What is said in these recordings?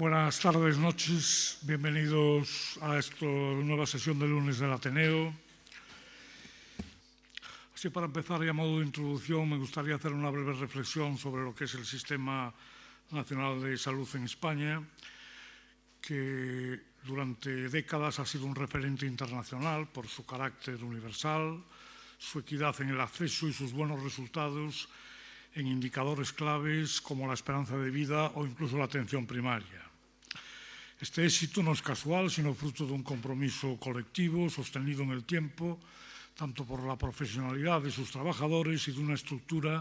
Buenas tardes, noches. Bienvenidos a esta nueva sesión de lunes del Ateneo. Así, para empezar y a modo de introducción, me gustaría hacer una breve reflexión sobre lo que es el Sistema Nacional de Salud en España, que durante décadas ha sido un referente internacional por su carácter universal, su equidad en el acceso y sus buenos resultados en indicadores claves como la esperanza de vida o incluso la atención primaria. Este éxito no es casual, sino fruto de un compromiso colectivo sostenido en el tiempo, tanto por la profesionalidad de sus trabajadores y de una estructura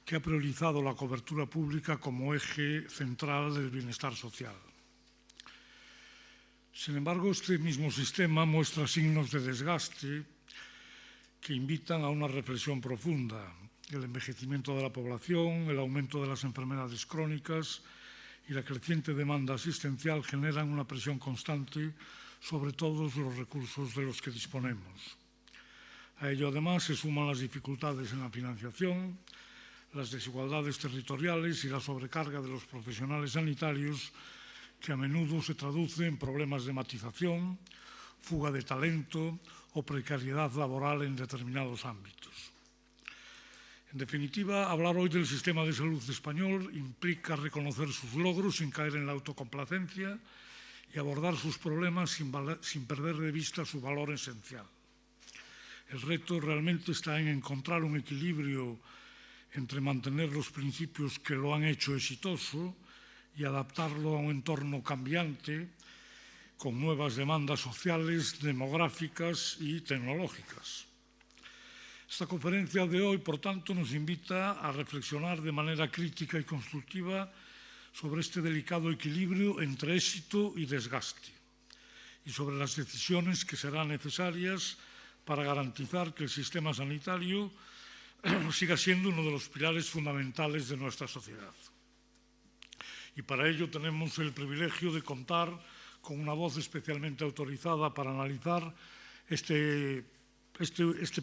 que ha priorizado la cobertura pública como eje central del bienestar social. Sin embargo, este mismo sistema muestra signos de desgaste que invitan a una reflexión profunda. El envejecimiento de la población, el aumento de las enfermedades crónicas y la creciente demanda asistencial generan una presión constante sobre todos los recursos de los que disponemos. A ello, además, se suman las dificultades en la financiación, las desigualdades territoriales y la sobrecarga de los profesionales sanitarios, que a menudo se traduce en problemas de matización, fuga de talento o precariedad laboral en determinados ámbitos. En definitiva, hablar hoy del sistema de salud español implica reconocer sus logros sin caer en la autocomplacencia y abordar sus problemas sin perder de vista su valor esencial. El reto realmente está en encontrar un equilibrio entre mantener los principios que lo han hecho exitoso y adaptarlo a un entorno cambiante con nuevas demandas sociales, demográficas y tecnológicas. Esta conferencia de hoy, por tanto, nos invita a reflexionar de manera crítica y constructiva sobre este delicado equilibrio entre éxito y desgaste y sobre las decisiones que serán necesarias para garantizar que el sistema sanitario siga siendo uno de los pilares fundamentales de nuestra sociedad. Y para ello tenemos el privilegio de contar con una voz especialmente autorizada para analizar este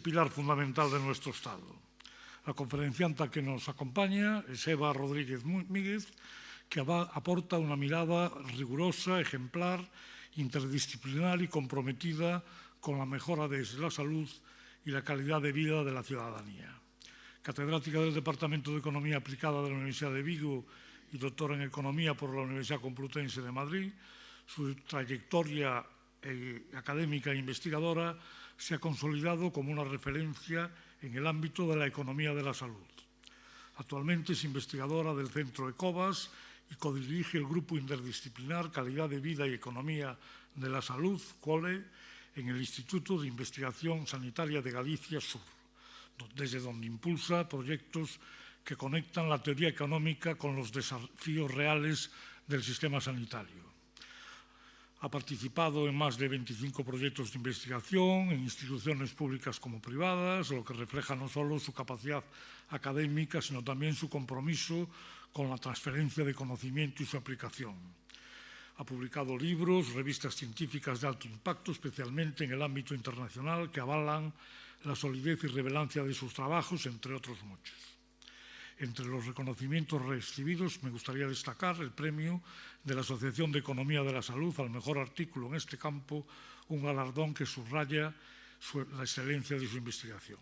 pilar fundamental de nuestro Estado. La conferencianta que nos acompaña es Eva Rodríguez Míguez, que aporta una mirada rigurosa, ejemplar, interdisciplinar y comprometida con la mejora de la salud y la calidad de vida de la ciudadanía. Catedrática del Departamento de Economía Aplicada de la Universidad de Vigo y doctora en Economía por la Universidad Complutense de Madrid, su trayectoria académica e investigadora se ha consolidado como una referencia en el ámbito de la economía de la salud. Actualmente es investigadora del Centro ECOVAS y codirige el Grupo Interdisciplinar Calidad de Vida y Economía de la Salud, COLE, en el Instituto de Investigación Sanitaria de Galicia Sur, desde donde impulsa proyectos que conectan la teoría económica con los desafíos reales del sistema sanitario. Ha participado en más de 25 proyectos de investigación en instituciones públicas como privadas, lo que refleja no solo su capacidad académica, sino también su compromiso con la transferencia de conocimiento y su aplicación. Ha publicado libros, revistas científicas de alto impacto, especialmente en el ámbito internacional, que avalan la solidez y relevancia de sus trabajos, entre otros muchos. Entre los reconocimientos recibidos me gustaría destacar el premio de la Asociación de Economía de la Salud al mejor artículo en este campo, un galardón que subraya la excelencia de su investigación.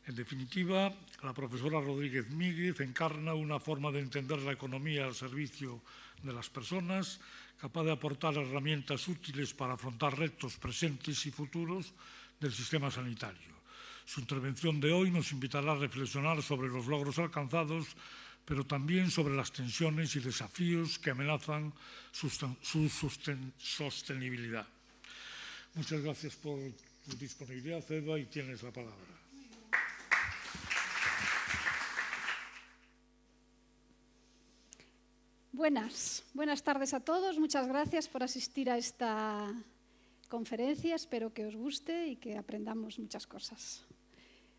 En definitiva, la profesora Rodríguez Míguez encarna una forma de entender la economía al servicio de las personas, capaz de aportar herramientas útiles para afrontar retos presentes y futuros del sistema sanitario. Su intervención de hoy nos invitará a reflexionar sobre los logros alcanzados, pero también sobre las tensiones y desafíos que amenazan su sostenibilidad. Muchas gracias por tu disponibilidad, Eva, y tienes la palabra. Buenas tardes a todos. Muchas gracias por asistir a esta conferencia. Espero que os guste y que aprendamos muchas cosas.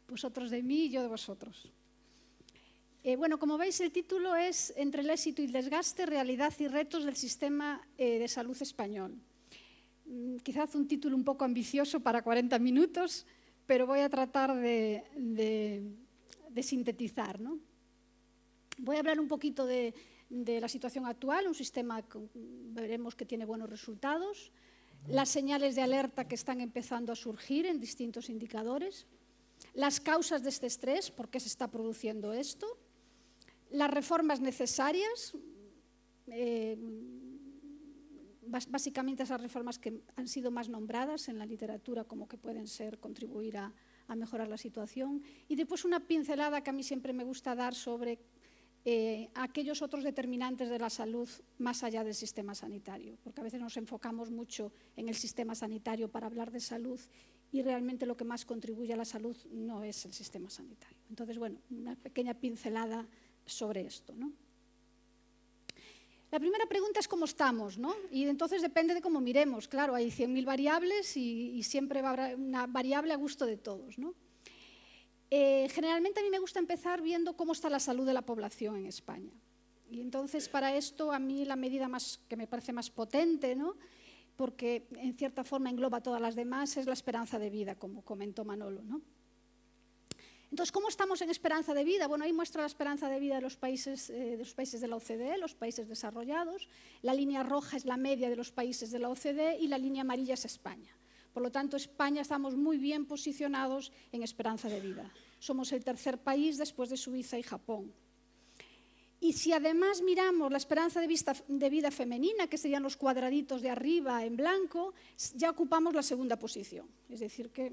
Vosotros de mí y yo de vosotros. Como veis, el título es Entre el éxito y el desgaste, realidad y retos del sistema de salud español. Quizás un título un poco ambicioso para 40 minutos, pero voy a tratar de sintetizar, ¿no? Voy a hablar un poquito de la situación actual, un sistema que veremos que tiene buenos resultados, las señales de alerta que están empezando a surgir en distintos indicadores, las causas de este estrés, por qué se está produciendo esto, las reformas necesarias, básicamente esas reformas que han sido más nombradas en la literatura como que pueden ser contribuir a mejorar la situación, y después una pincelada que a mí siempre me gusta dar sobre aquellos otros determinantes de la salud más allá del sistema sanitario, porque a veces nos enfocamos mucho en el sistema sanitario para hablar de salud y realmente lo que más contribuye a la salud no es el sistema sanitario. Entonces, bueno, una pequeña pincelada sobre esto, ¿no? La primera pregunta es cómo estamos, ¿no? Y entonces depende de cómo miremos. Claro, hay 100.000 variables y siempre va a haber una variable a gusto de todos, ¿no? Generalmente a mí me gusta empezar viendo cómo está la salud de la población en España. Y entonces para esto a mí la medida que me parece más potente, ¿no? Porque en cierta forma engloba todas las demás, es la esperanza de vida, como comentó Manolo, ¿no? Entonces, ¿cómo estamos en esperanza de vida? Bueno, ahí muestra la esperanza de vida de los países de la OCDE, los países desarrollados. La línea roja es la media de los países de la OCDE y la línea amarilla es España. Por lo tanto, España estamos muy bien posicionados en esperanza de vida. Somos el tercer país después de Suiza y Japón. Y si además miramos la esperanza de vida femenina, que serían los cuadraditos de arriba en blanco, ya ocupamos la segunda posición. Es decir, que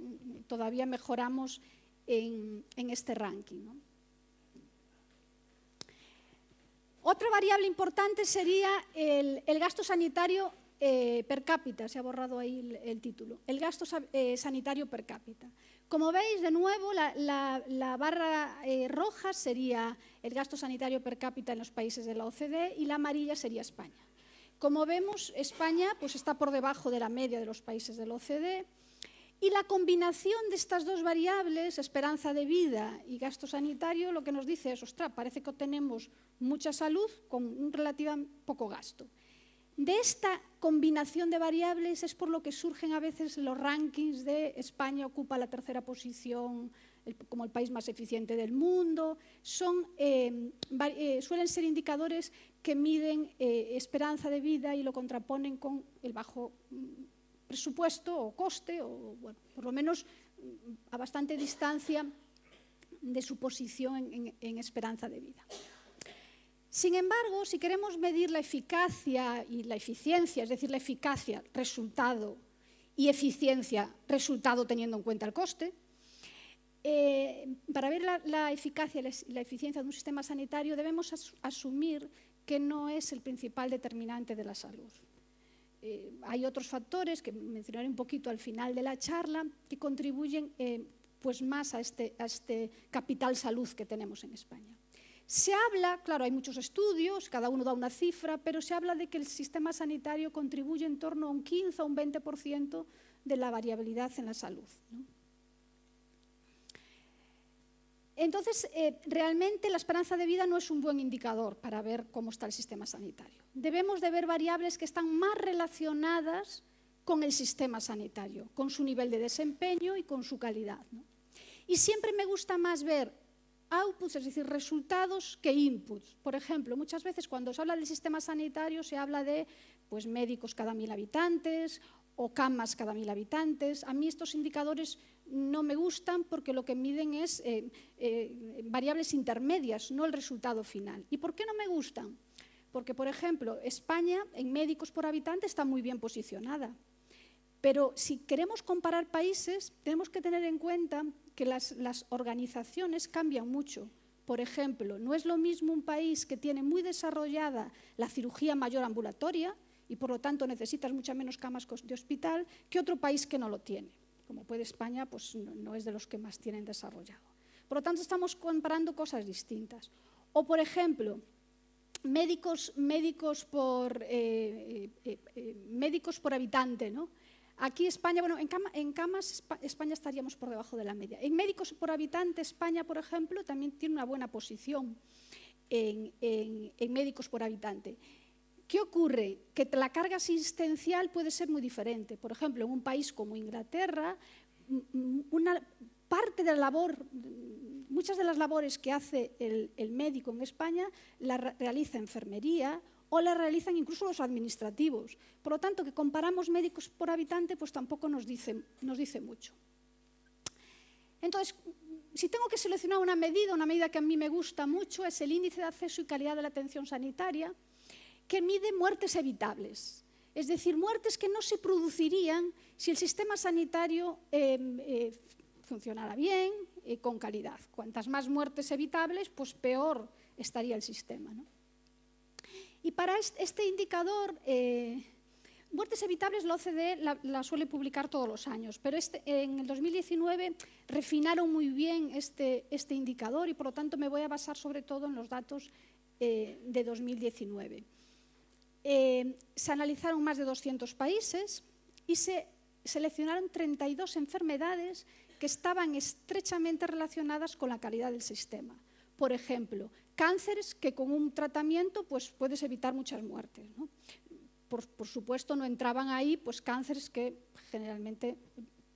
todavía mejoramos en este ranking, ¿no? Otra variable importante sería el gasto sanitario per cápita, se ha borrado ahí el título, el gasto sanitario per cápita. Como veis, de nuevo, la barra roja sería el gasto sanitario per cápita en los países de la OCDE y la amarilla sería España. Como vemos, España pues, está por debajo de la media de los países de la OCDE y la combinación de estas dos variables, esperanza de vida y gasto sanitario, lo que nos dice es, ostras, parece que obtenemos mucha salud con un relativamente poco gasto. De esta combinación de variables es por lo que surgen a veces los rankings de España ocupa la tercera posición como el país más eficiente del mundo. Suelen ser indicadores que miden esperanza de vida y lo contraponen con el bajo presupuesto o coste, o bueno, por lo menos a bastante distancia de su posición en esperanza de vida. Sin embargo, si queremos medir la eficacia y la eficiencia, es decir, la eficacia, resultado, y eficiencia, resultado teniendo en cuenta el coste, para ver la eficacia y la eficiencia de un sistema sanitario debemos asumir que no es el principal determinante de la salud. Hay otros factores que mencionaré un poquito al final de la charla que contribuyen pues más a este capital salud que tenemos en España. Se habla, claro, hay muchos estudios, cada uno da una cifra, pero se habla de que el sistema sanitario contribuye en torno a un 15 o un 20% de la variabilidad en la salud, ¿no? Entonces, realmente la esperanza de vida no es un buen indicador para ver cómo está el sistema sanitario. Debemos de ver variables que están más relacionadas con el sistema sanitario, con su nivel de desempeño y con su calidad, ¿no? Y siempre me gusta más ver outputs, es decir, resultados, que inputs. Por ejemplo, muchas veces cuando se habla del sistema sanitario se habla de pues, médicos cada 1.000 habitantes o camas cada 1.000 habitantes. A mí estos indicadores no me gustan porque lo que miden es variables intermedias, no el resultado final. ¿Y por qué no me gustan? Porque, por ejemplo, España en médicos por habitante está muy bien posicionada. Pero si queremos comparar países, tenemos que tener en cuenta que las organizaciones cambian mucho. Por ejemplo, no es lo mismo un país que tiene muy desarrollada la cirugía mayor ambulatoria y por lo tanto necesitas muchas menos camas de hospital que otro país que no lo tiene. Como puede España, pues no es de los que más tienen desarrollado. Por lo tanto, estamos comparando cosas distintas. O, por ejemplo, médicos por habitante, ¿no? Aquí España, bueno, en camas España estaríamos por debajo de la media. En médicos por habitante, España, por ejemplo, también tiene una buena posición en médicos por habitante. ¿Qué ocurre? Que la carga asistencial puede ser muy diferente. Por ejemplo, en un país como Inglaterra, una parte de la labor muchas de las labores que hace el médico en España las realiza enfermería o las realizan incluso los administrativos. Por lo tanto, que comparamos médicos por habitante, pues tampoco nos dice mucho. Entonces, si tengo que seleccionar una medida que a mí me gusta mucho es el índice de acceso y calidad de la atención sanitaria, que mide muertes evitables. Es decir, muertes que no se producirían si el sistema sanitario funcionara bien, con calidad. Cuantas más muertes evitables, pues peor estaría el sistema, ¿no? Y para este indicador, muertes evitables, la OCDE la suele publicar todos los años, pero en el 2019 refinaron muy bien este indicador y por lo tanto me voy a basar sobre todo en los datos de 2019. Se analizaron más de 200 países y se seleccionaron 32 enfermedades que estaban estrechamente relacionadas con la calidad del sistema. Por ejemplo, cánceres que con un tratamiento pues, puedes evitar muchas muertes, ¿no? Por supuesto, no entraban ahí pues, cánceres que generalmente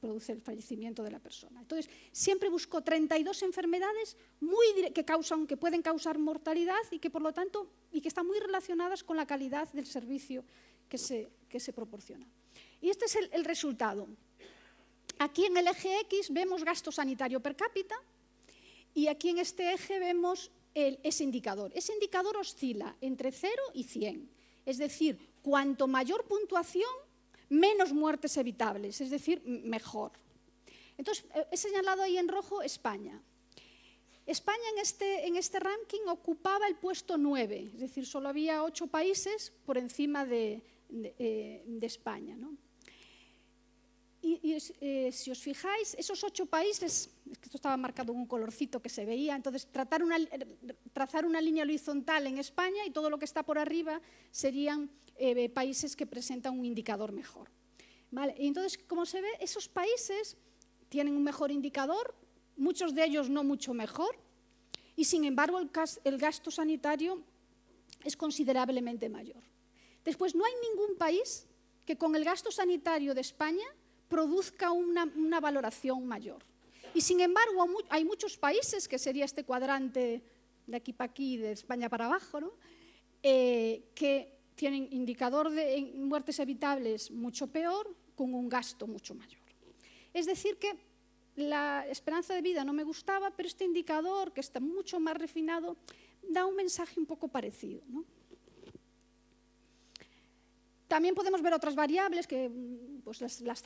produce el fallecimiento de la persona. Entonces, siempre buscó 32 enfermedades que pueden causar mortalidad y que, por lo tanto, y que están muy relacionadas con la calidad del servicio que se proporciona. Y este es el resultado. Aquí en el eje X vemos gasto sanitario per cápita y aquí en este eje vemos ese indicador. Ese indicador oscila entre 0 y 100. Es decir, cuanto mayor puntuación, menos muertes evitables, es decir, mejor. Entonces, he señalado ahí en rojo España. España en este ranking ocupaba el puesto 9, es decir, solo había 8 países por encima de España, ¿no? Y si os fijáis, esos 8 países, esto estaba marcado en un colorcito que se veía, entonces trazar una línea horizontal en España y todo lo que está por arriba serían países que presentan un indicador mejor. ¿Vale? Y entonces, como se ve, esos países tienen un mejor indicador, muchos de ellos no mucho mejor, y sin embargo el gasto sanitario es considerablemente mayor. Después, no hay ningún país que con el gasto sanitario de España produzca una valoración mayor. Y sin embargo, hay muchos países, que sería este cuadrante de aquí para aquí, de España para abajo, ¿no? Que tienen indicador de muertes evitables mucho peor, con un gasto mucho mayor. Es decir, que la esperanza de vida no me gustaba, pero este indicador, que está mucho más refinado, da un mensaje un poco parecido, ¿no? También podemos ver otras variables, que pues las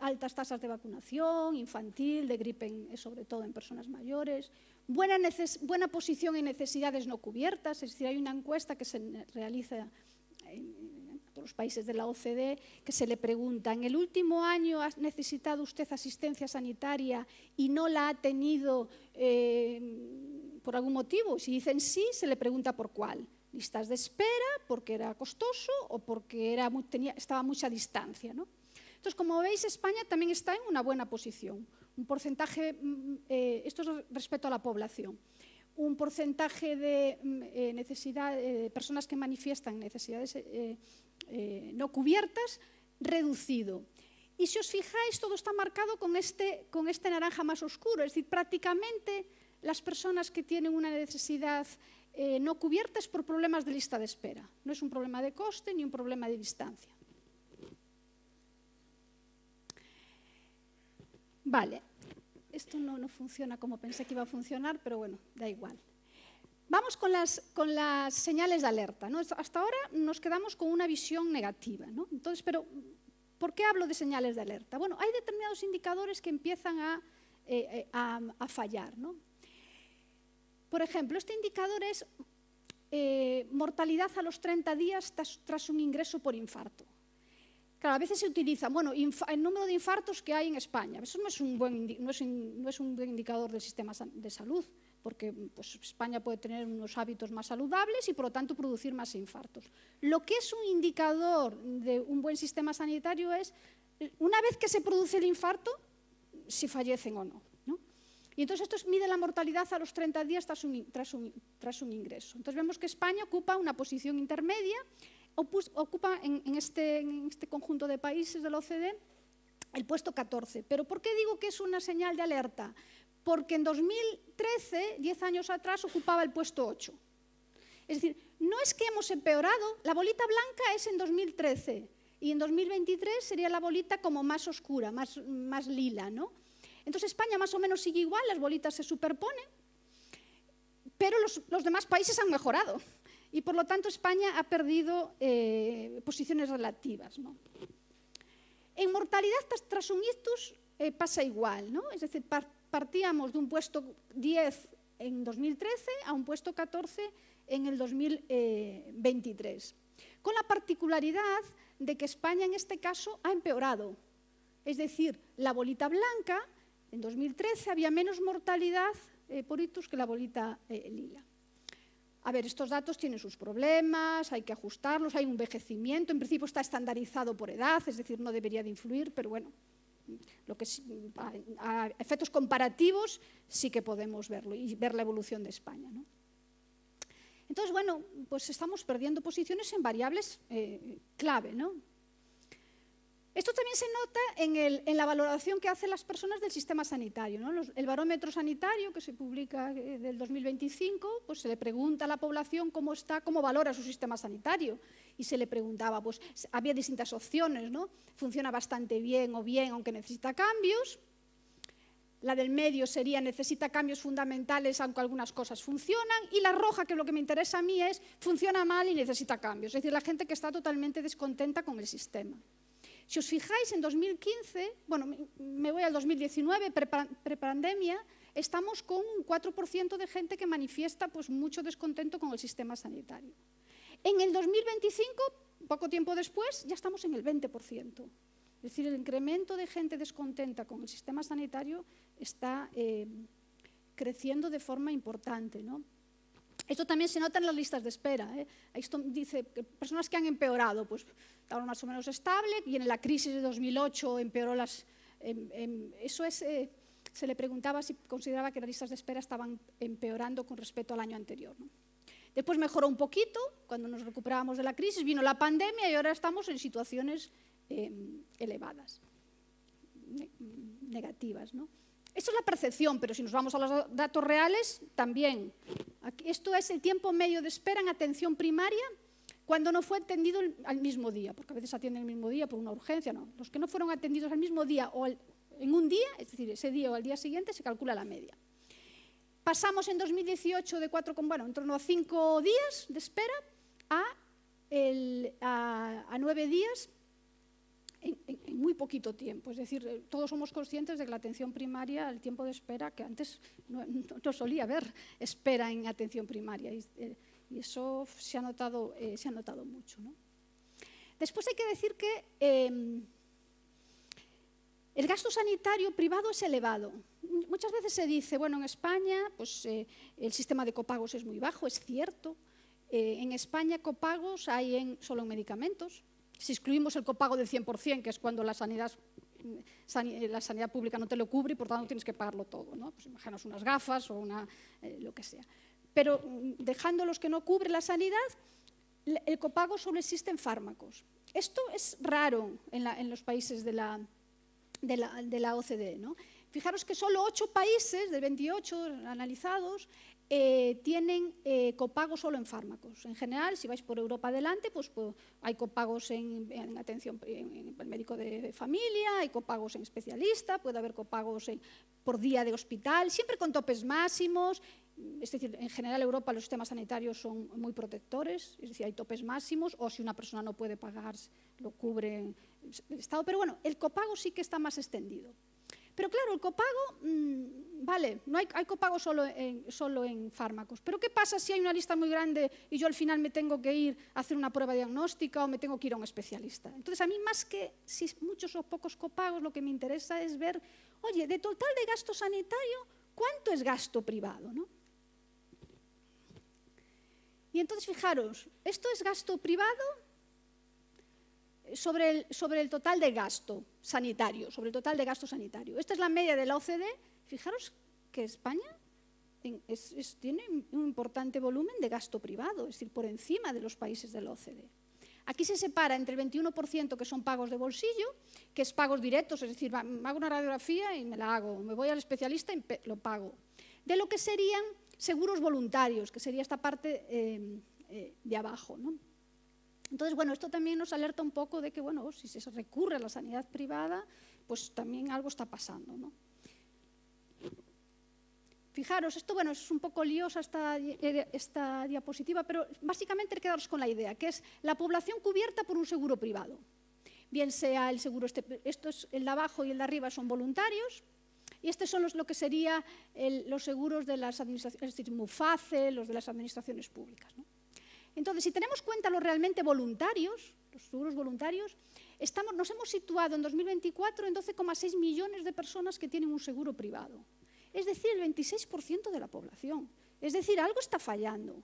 altas tasas de vacunación infantil, de gripe, sobre todo en personas mayores, buena posición en necesidades no cubiertas, es decir, hay una encuesta que se realiza en todos los países de la OCDE, que se le pregunta, ¿en el último año ha necesitado usted asistencia sanitaria y no la ha tenido por algún motivo? Si dicen sí, se le pregunta por cuál. Listas de espera, porque era costoso o porque estaba a mucha distancia, ¿no? Entonces, como veis, España también está en una buena posición. Un porcentaje, esto es respecto a la población, un porcentaje de personas que manifiestan necesidades no cubiertas reducido. Y si os fijáis, todo está marcado con este naranja más oscuro, es decir, prácticamente las personas que tienen una necesidad no cubierta es por problemas de lista de espera. No es un problema de coste ni un problema de distancia. Vale, esto no funciona como pensé que iba a funcionar, pero bueno, da igual. Vamos con las señales de alerta, ¿no? Hasta ahora nos quedamos con una visión negativa, ¿no? Entonces, pero ¿por qué hablo de señales de alerta? Bueno, hay determinados indicadores que empiezan a fallar, ¿no? Por ejemplo, este indicador es mortalidad a los 30 días tras un ingreso por infarto. Claro, a veces se utiliza, bueno, el número de infartos que hay en España. Eso no es un buen indicador del sistema de salud, porque pues, España puede tener unos hábitos más saludables y, por lo tanto, producir más infartos. Lo que es un indicador de un buen sistema sanitario es, una vez que se produce el infarto, si fallecen o no. Y entonces esto mide la mortalidad a los 30 días tras un ingreso. Entonces vemos que España ocupa una posición intermedia, ocupa en este conjunto de países de la OCDE el puesto 14. ¿Pero por qué digo que es una señal de alerta? porque en 2013, 10 años atrás, ocupaba el puesto 8. Es decir, no es que hemos empeorado, la bolita blanca es en 2013 y en 2023 sería la bolita como más oscura, más lila, ¿no? Entonces España más o menos sigue igual, las bolitas se superponen, pero los demás países han mejorado y por lo tanto España ha perdido posiciones relativas, ¿no? En mortalidad tras un ictus pasa igual, ¿no? Es decir, partíamos de un puesto 10 en 2013 a un puesto 14 en el 2023, con la particularidad de que España en este caso ha empeorado. Es decir, la bolita blanca, en 2013 había menos mortalidad por ictus que la bolita lila. A ver, estos datos tienen sus problemas, hay que ajustarlos, hay un envejecimiento, en principio está estandarizado por edad, es decir, no debería de influir, pero bueno, a efectos comparativos sí que podemos verlo y ver la evolución de España, ¿no? Entonces, bueno, pues estamos perdiendo posiciones en variables clave, ¿no? Esto también se nota en la valoración que hacen las personas del sistema sanitario, ¿no? El barómetro sanitario que se publica del 2025, pues se le pregunta a la población cómo está, cómo valora su sistema sanitario. Y se le preguntaba, pues había distintas opciones, ¿no? Funciona bastante bien o bien, aunque necesita cambios. La del medio sería necesita cambios fundamentales, aunque algunas cosas funcionan. Y la roja, que es lo que me interesa a mí, es funciona mal y necesita cambios. Es decir, la gente que está totalmente descontenta con el sistema. Si os fijáis, en 2015, bueno, me voy al 2019, prepandemia, estamos con un 4% de gente que manifiesta pues, mucho descontento con el sistema sanitario. En el 2025, poco tiempo después, ya estamos en el 20%. Es decir, el incremento de gente descontenta con el sistema sanitario está creciendo de forma importante, ¿no? Esto también se nota en las listas de espera. Esto dice que personas que han empeorado, pues estaban más o menos estable, y en la crisis de 2008 empeoró las... eso es, se le preguntaba si consideraba que las listas de espera estaban empeorando con respecto al año anterior, ¿no? Después mejoró un poquito, cuando nos recuperábamos de la crisis, vino la pandemia y ahora estamos en situaciones elevadas, negativas, ¿no? Esto es la percepción, pero si nos vamos a los datos reales, también. Esto es el tiempo medio de espera en atención primaria cuando no fue atendido al mismo día, porque a veces atienden el mismo día por una urgencia, no. Los que no fueron atendidos al mismo día o en un día, es decir, ese día o al día siguiente, se calcula la media. Pasamos en 2018 de en torno a 5 días de espera a 9 días en muy poquito tiempo. Es decir, todos somos conscientes de que la atención primaria, el tiempo de espera, que antes no solía haber espera en atención primaria, y eso se ha notado mucho, ¿no? Después hay que decir que el gasto sanitario privado es elevado. Muchas veces se dice, bueno, en España pues, el sistema de copagos es muy bajo, es cierto. En España copagos hay solo en medicamentos. Si excluimos el copago del 100%, que es cuando la sanidad pública no te lo cubre y por tanto tienes que pagarlo todo, ¿no? Pues imaginaos unas gafas o lo que sea. Pero dejando los que no cubre la sanidad, el copago solo existe en fármacos. Esto es raro en los países de la OCDE, ¿no? Fijaros que solo 8 países de 28 analizados tienen copago solo en fármacos. En general, si vais por Europa adelante, pues hay copagos en atención en el médico de familia, hay copagos en especialista, puede haber copagos por día de hospital, siempre con topes máximos. Es decir, en general Europa los sistemas sanitarios son muy protectores, es decir, hay topes máximos, o si una persona no puede pagar, lo cubre el Estado. Pero bueno, el copago sí que está más extendido. Pero claro, el copago, vale, no hay copago solo en fármacos. Pero ¿qué pasa si hay una lista muy grande y yo al final me tengo que ir a hacer una prueba diagnóstica o me tengo que ir a un especialista? Entonces, a mí más que si muchos o pocos copagos, lo que me interesa es ver, oye, de total de gasto sanitario, ¿cuánto es gasto privado, ¿no? Y entonces, fijaros, esto es gasto privado sobre el total de gasto sanitario, Esta es la media de la OCDE. Fijaros que España tiene un importante volumen de gasto privado, es decir, por encima de los países de la OCDE. Aquí se separa entre el 21% que son pagos de bolsillo, que es pagos directos, es decir, hago una radiografía y me la hago, me voy al especialista y lo pago, de lo que serían seguros voluntarios, que sería esta parte de abajo, ¿no? Entonces, bueno, esto también nos alerta un poco de que, bueno, si se recurre a la sanidad privada, pues también algo está pasando, ¿no? Fijaros, esto, bueno, es un poco liosa esta diapositiva, pero básicamente hay que quedaros con la idea, que es la población cubierta por un seguro privado. Bien sea el seguro, esto es el de abajo y el de arriba son voluntarios, y estos son lo que serían los seguros de las administraciones, es decir, MUFACE, los de las administraciones públicas, ¿no? Entonces, si tenemos cuenta los realmente voluntarios, los seguros voluntarios, nos hemos situado en 2024 en 12,6 millones de personas que tienen un seguro privado. Es decir, el 26% de la población. Es decir, algo está fallando.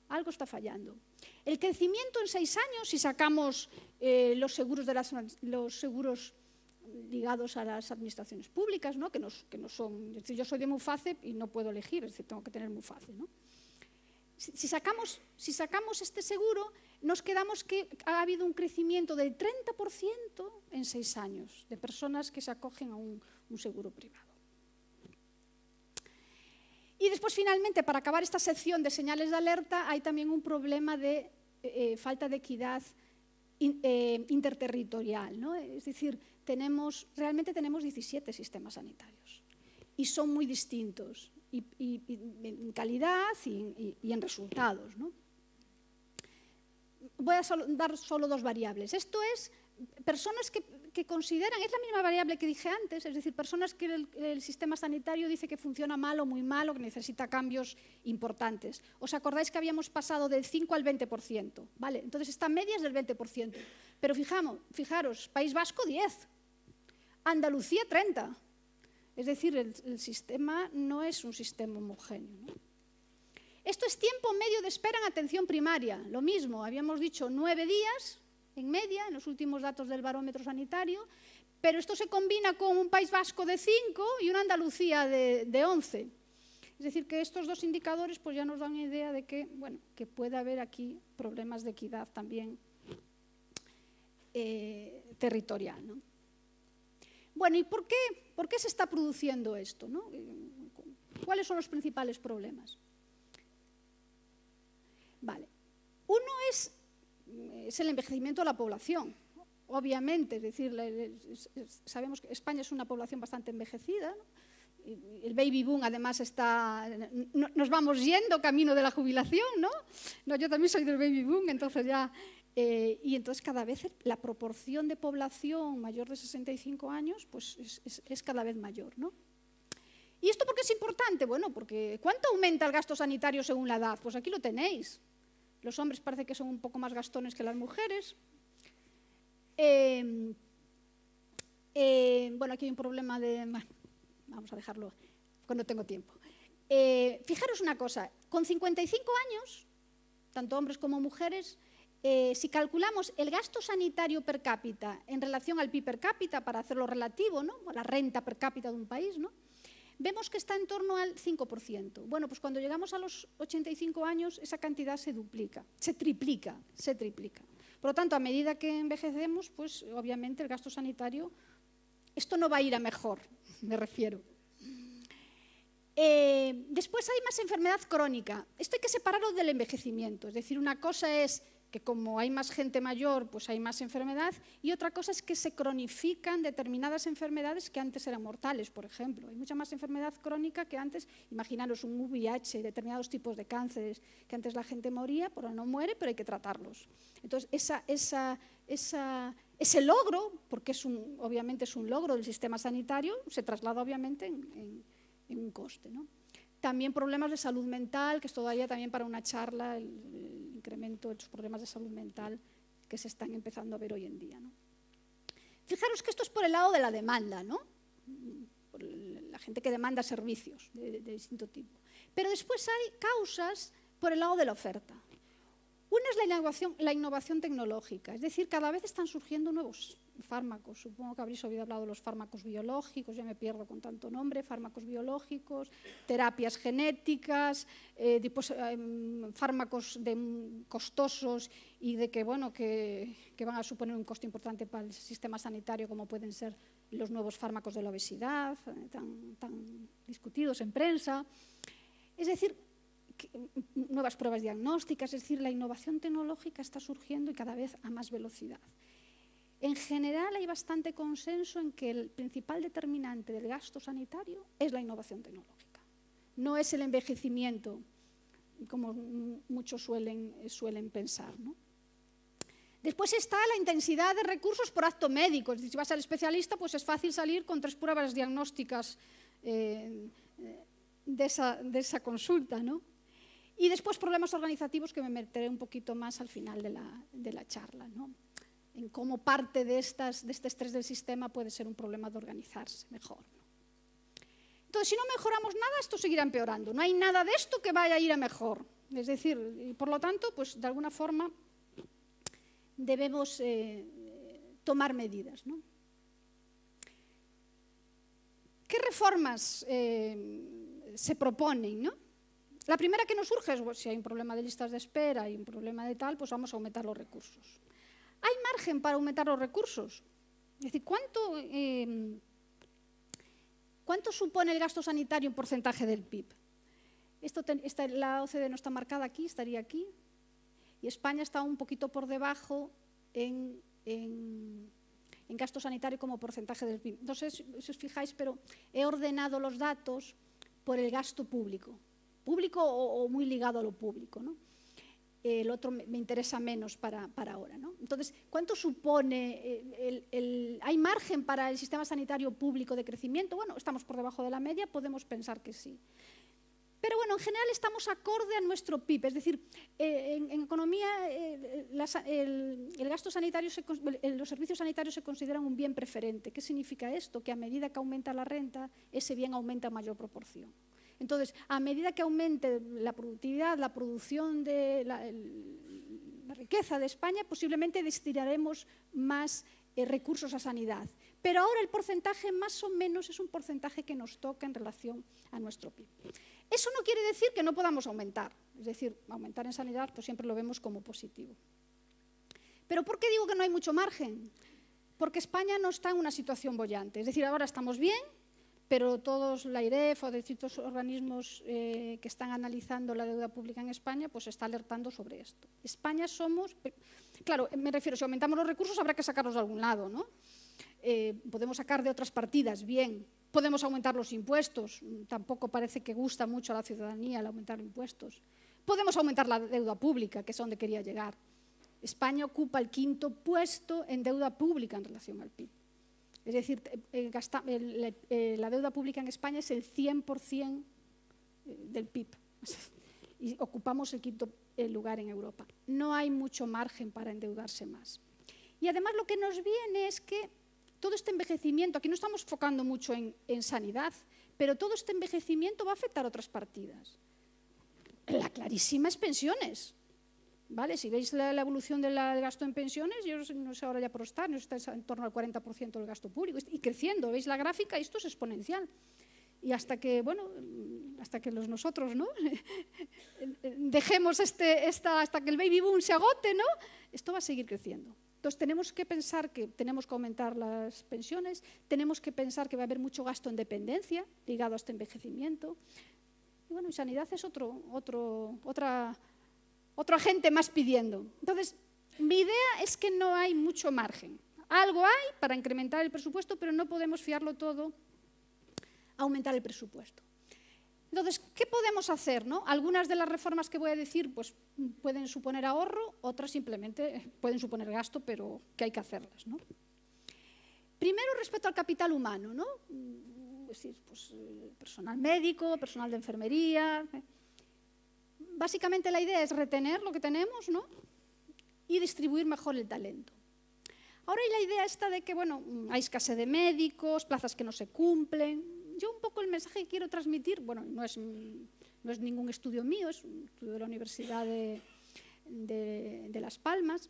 Algo está fallando. El crecimiento en 6 años, si sacamos los seguros ligados a las administraciones públicas, ¿no? que no son, es decir, yo soy de MUFACE y no puedo elegir, es decir, tengo que tener MUFACE, ¿no? Si sacamos este seguro, nos quedamos que ha habido un crecimiento del 30% en 6 años de personas que se acogen a un seguro privado. Y después, finalmente, para acabar esta sección de señales de alerta, hay también un problema de falta de equidad interterritorial, ¿no? Es decir, realmente tenemos 17 sistemas sanitarios y son muy distintos y en calidad y en resultados, ¿no? Voy a dar solo 2 variables. Esto es personas que consideran, es la misma variable que dije antes, es decir, personas que el sistema sanitario dice que funciona mal o muy mal o que necesita cambios importantes. ¿Os acordáis que habíamos pasado del 5 al 20%? ¿Vale? Entonces, esta media es del 20%. Pero fijaros, País Vasco 10, Andalucía 30. Es decir, el sistema no es un sistema homogéneo, ¿no? Esto es tiempo medio de espera en atención primaria. Lo mismo, habíamos dicho 9 días en media, en los últimos datos del barómetro sanitario, pero esto se combina con un País Vasco de 5 y una Andalucía de 11. Es decir, que estos 2 indicadores pues ya nos dan una idea de que, bueno, que puede haber aquí problemas de equidad también territorial, ¿no? Bueno, ¿y por qué se está produciendo esto, ¿no? ¿Cuáles son los principales problemas? Vale. Uno es el envejecimiento de la población, obviamente, es decir, sabemos que España es una población bastante envejecida, ¿no? El baby boom además nos vamos yendo camino de la jubilación, ¿no? Yo también soy del baby boom, entonces ya, y entonces cada vez la proporción de población mayor de 65 años pues es cada vez mayor, ¿no? ¿Y esto por qué es importante? Bueno, porque ¿cuánto aumenta el gasto sanitario según la edad? Pues aquí lo tenéis. Los hombres parece que son un poco más gastones que las mujeres. Bueno, aquí hay un problema de... Bueno, vamos a dejarlo, porque no tengo tiempo. Fijaros una cosa, con 55 años, tanto hombres como mujeres, si calculamos el gasto sanitario per cápita en relación al PIB per cápita, para hacerlo relativo, ¿no? A la renta per cápita de un país, ¿no? Vemos que está en torno al 5%. Bueno, pues cuando llegamos a los 85 años, esa cantidad se duplica, se triplica. Por lo tanto, a medida que envejecemos, pues obviamente el gasto sanitario, esto no va a ir a mejor, me refiero. Después hay más enfermedad crónica. Esto hay que separarlo del envejecimiento. Es decir, una cosa es que como hay más gente mayor, pues hay más enfermedad, y otra cosa es que se cronifican determinadas enfermedades que antes eran mortales, por ejemplo. Hay mucha más enfermedad crónica que antes, imaginaros un VIH, determinados tipos de cánceres, que antes la gente moría, pero no muere, pero hay que tratarlos. Entonces, ese logro, porque obviamente es un logro del sistema sanitario, se traslada obviamente en un coste, ¿no? También problemas de salud mental, que es todavía también para una charla, el incremento de los problemas de salud mental que se están empezando a ver hoy en día, ¿no? Fijaros que esto es por el lado de la demanda, ¿no? Por la gente que demanda servicios de distinto tipo. Pero después hay causas por el lado de la oferta. Una Una es la innovación tecnológica, es decir, cada vez están surgiendo nuevos fármacos. Supongo que habréis oído hablar de los fármacos biológicos, ya me pierdo con tanto nombre, fármacos biológicos, terapias genéticas, fármacos costosos y de que, bueno, que van a suponer un coste importante para el sistema sanitario, como pueden ser los nuevos fármacos de la obesidad, tan discutidos en prensa. Es decir, nuevas pruebas diagnósticas, es decir, la innovación tecnológica está surgiendo y cada vez a más velocidad. En general hay bastante consenso en que el principal determinante del gasto sanitario es la innovación tecnológica. No es el envejecimiento, como muchos suelen pensar, ¿no? Después está la intensidad de recursos por acto médico. Es decir, si vas al especialista, pues es fácil salir con 3 pruebas diagnósticas de esa consulta, ¿no? Y después problemas organizativos que me meteré un poquito más al final de la charla, ¿no? En cómo parte de este estrés del sistema puede ser un problema de organizarse mejor, ¿no? Entonces, si no mejoramos nada, esto seguirá empeorando. No hay nada de esto que vaya a ir a mejor. Es decir, y por lo tanto, pues de alguna forma debemos tomar medidas, ¿no? ¿Qué reformas se proponen, ¿no? La primera que nos surge es, pues, si hay un problema de listas de espera y un problema de tal, pues vamos a aumentar los recursos. ¿Hay margen para aumentar los recursos? Es decir, ¿cuánto supone el gasto sanitario en porcentaje del PIB? La OCDE no está marcada aquí, estaría aquí. Y España está un poquito por debajo en gasto sanitario como porcentaje del PIB. No sé si os fijáis, pero he ordenado los datos por el gasto público o muy ligado a lo público, ¿no? El otro me interesa menos para ahora, ¿no? Entonces, ¿cuánto supone? ¿Hay margen para el sistema sanitario público de crecimiento? Bueno, estamos por debajo de la media, podemos pensar que sí. Pero bueno, en general estamos acorde a nuestro PIB, es decir, en economía el gasto sanitario, los servicios sanitarios se consideran un bien preferente. ¿Qué significa esto? Que a medida que aumenta la renta, ese bien aumenta en mayor proporción. Entonces, a medida que aumente la productividad, la producción de la riqueza de España, posiblemente destinaremos más recursos a sanidad. Pero ahora el porcentaje más o menos es un porcentaje que nos toca en relación a nuestro PIB. Eso no quiere decir que no podamos aumentar. Es decir, aumentar en sanidad pues siempre lo vemos como positivo. ¿Pero por qué digo que no hay mucho margen? Porque España no está en una situación boyante. Es decir, ahora estamos bien, pero todos, la IREF o distintos organismos que están analizando la deuda pública en España, pues está alertando sobre esto. España somos, claro, me refiero, si aumentamos los recursos habrá que sacarlos de algún lado, ¿no? Podemos sacar de otras partidas, bien. Podemos aumentar los impuestos, tampoco parece que gusta mucho a la ciudadanía el aumentar impuestos. Podemos aumentar la deuda pública, que es a donde quería llegar. España ocupa el 5º puesto en deuda pública en relación al PIB. Es decir, la deuda pública en España es el 100% del PIB y ocupamos el 5º lugar en Europa. No hay mucho margen para endeudarse más. Y además lo que nos viene es que todo este envejecimiento, aquí no estamos enfocando mucho en sanidad, pero todo este envejecimiento va a afectar a otras partidas. La clarísima es pensiones. ¿Vale? Si veis la evolución del gasto en pensiones, yo no sé ahora ya por estar, no está en torno al 40% del gasto público y creciendo. ¿Veis la gráfica? Esto es exponencial. Y hasta que, bueno, hasta que nosotros, ¿no? Dejemos hasta que el baby boom se agote, ¿no? Esto va a seguir creciendo. Entonces tenemos que pensar que tenemos que aumentar las pensiones, tenemos que pensar que va a haber mucho gasto en dependencia ligado a este envejecimiento. Y bueno, y sanidad es otro agente más pidiendo. Entonces, mi idea es que no hay mucho margen. Algo hay para incrementar el presupuesto, pero no podemos fiarlo todo a aumentar el presupuesto. Entonces, ¿qué podemos hacer, ¿no? Algunas de las reformas que voy a decir pues, pueden suponer ahorro, otras simplemente pueden suponer gasto, pero que hay que hacerlas, ¿no? Primero, respecto al capital humano, ¿no? Es decir, pues, personal médico, personal de enfermería. Básicamente la idea es retener lo que tenemos, ¿no? Y distribuir mejor el talento. Ahora hay la idea esta de que, bueno, hay escasez de médicos, plazas que no se cumplen. Yo un poco el mensaje que quiero transmitir, bueno, no es ningún estudio mío, es un estudio de la Universidad de de Las Palmas,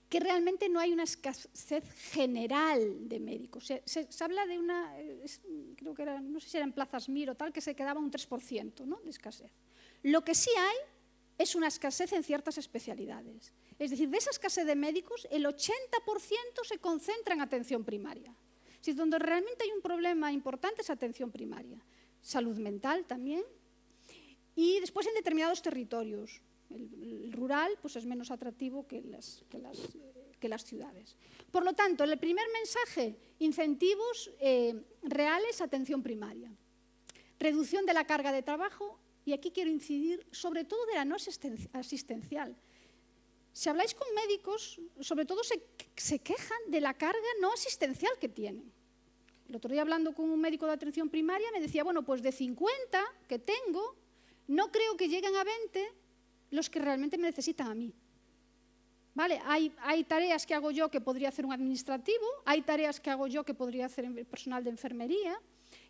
que realmente no hay una escasez general de médicos. Se habla de una, creo que era, no sé si era en Plazas Mir o tal, que se quedaba un 3%, ¿no?, de escasez. Lo que sí hay es una escasez en ciertas especialidades. Es decir, de esa escasez de médicos, el 80% se concentra en atención primaria. Es decir, donde realmente hay un problema importante es atención primaria. Salud mental también. Y después en determinados territorios. El rural pues, es menos atractivo que las ciudades. Por lo tanto, el primer mensaje, incentivos reales a atención primaria. Reducción de la carga de trabajo, y aquí quiero incidir sobre todo de la no asistencial. Si habláis con médicos, sobre todo se quejan de la carga no asistencial que tienen. El otro día hablando con un médico de atención primaria me decía, bueno, pues de 50 que tengo, no creo que lleguen a 20 los que realmente me necesitan a mí. ¿Vale? Hay tareas que hago yo que podría hacer un administrativo, hay tareas que hago yo que podría hacer el personal de enfermería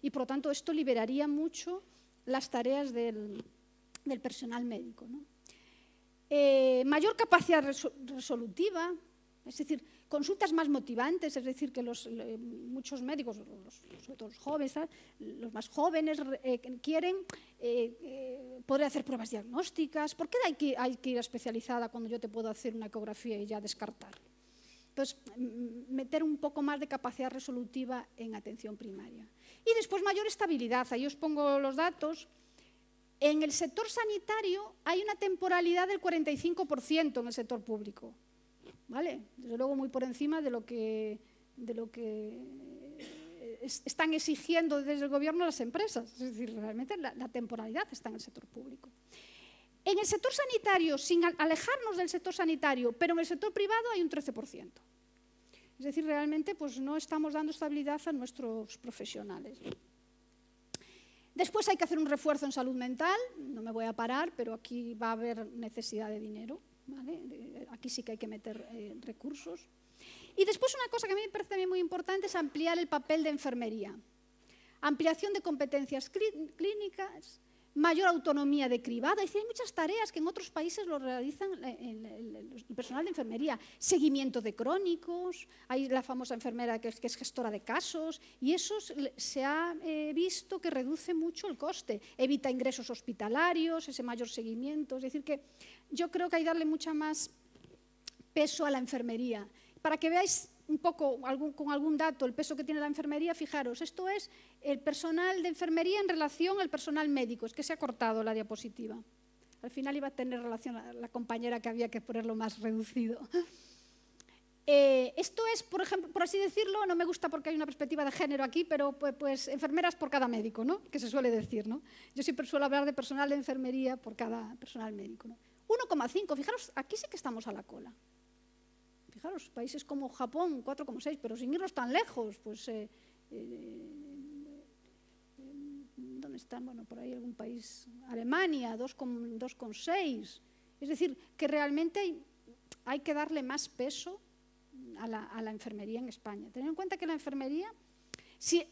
y por lo tanto esto liberaría mucho las tareas del personal médico, ¿no? Mayor capacidad resolutiva, es decir, consultas más motivantes, es decir, que muchos médicos, sobre todo los jóvenes, los más jóvenes, quieren poder hacer pruebas diagnósticas. ¿Por qué hay que ir a especializada cuando yo te puedo hacer una ecografía y ya descartar? Entonces, meter un poco más de capacidad resolutiva en atención primaria. Y después mayor estabilidad. Ahí os pongo los datos. En el sector sanitario hay una temporalidad del 45% en el sector público. ¿Vale? Desde luego muy por encima de lo que están exigiendo desde el gobierno las empresas. Es decir, realmente la temporalidad está en el sector público. En el sector sanitario, sin alejarnos del sector sanitario, pero en el sector privado hay un 13%. Es decir, realmente pues, no estamos dando estabilidad a nuestros profesionales. Después hay que hacer un refuerzo en salud mental, no me voy a parar, pero aquí va a haber necesidad de dinero, ¿vale? Aquí sí que hay que meter recursos. Y después una cosa que a mí me parece también muy importante es ampliar el papel de enfermería. Ampliación de competencias clínicas, mayor autonomía de cribado. Es decir, hay muchas tareas que en otros países lo realizan el personal de enfermería. Seguimiento de crónicos, hay la famosa enfermera que es gestora de casos, y eso se ha visto que reduce mucho el coste. Evita ingresos hospitalarios, ese mayor seguimiento. Es decir, que yo creo que hay que darle mucha más peso a la enfermería. Para que veáis un poco, con algún dato, el peso que tiene la enfermería, fijaros, esto es el personal de enfermería en relación al personal médico. Es que se ha cortado la diapositiva. Al final iba a tener relación a la compañera que había que ponerlo más reducido. Esto es, por ejemplo, por así decirlo, no me gusta porque hay una perspectiva de género aquí, pero pues enfermeras por cada médico, ¿no? Que se suele decir, ¿no? Yo siempre suelo hablar de personal de enfermería por cada personal médico, ¿no? 1,5, fijaros, aquí sí que estamos a la cola. Fijaros, países como Japón, 4,6, pero sin irnos tan lejos, pues, ¿dónde están? Bueno, por ahí algún país, Alemania, 2,6. Es decir, que realmente hay que darle más peso a la enfermería en España. Tened en cuenta que la enfermería, si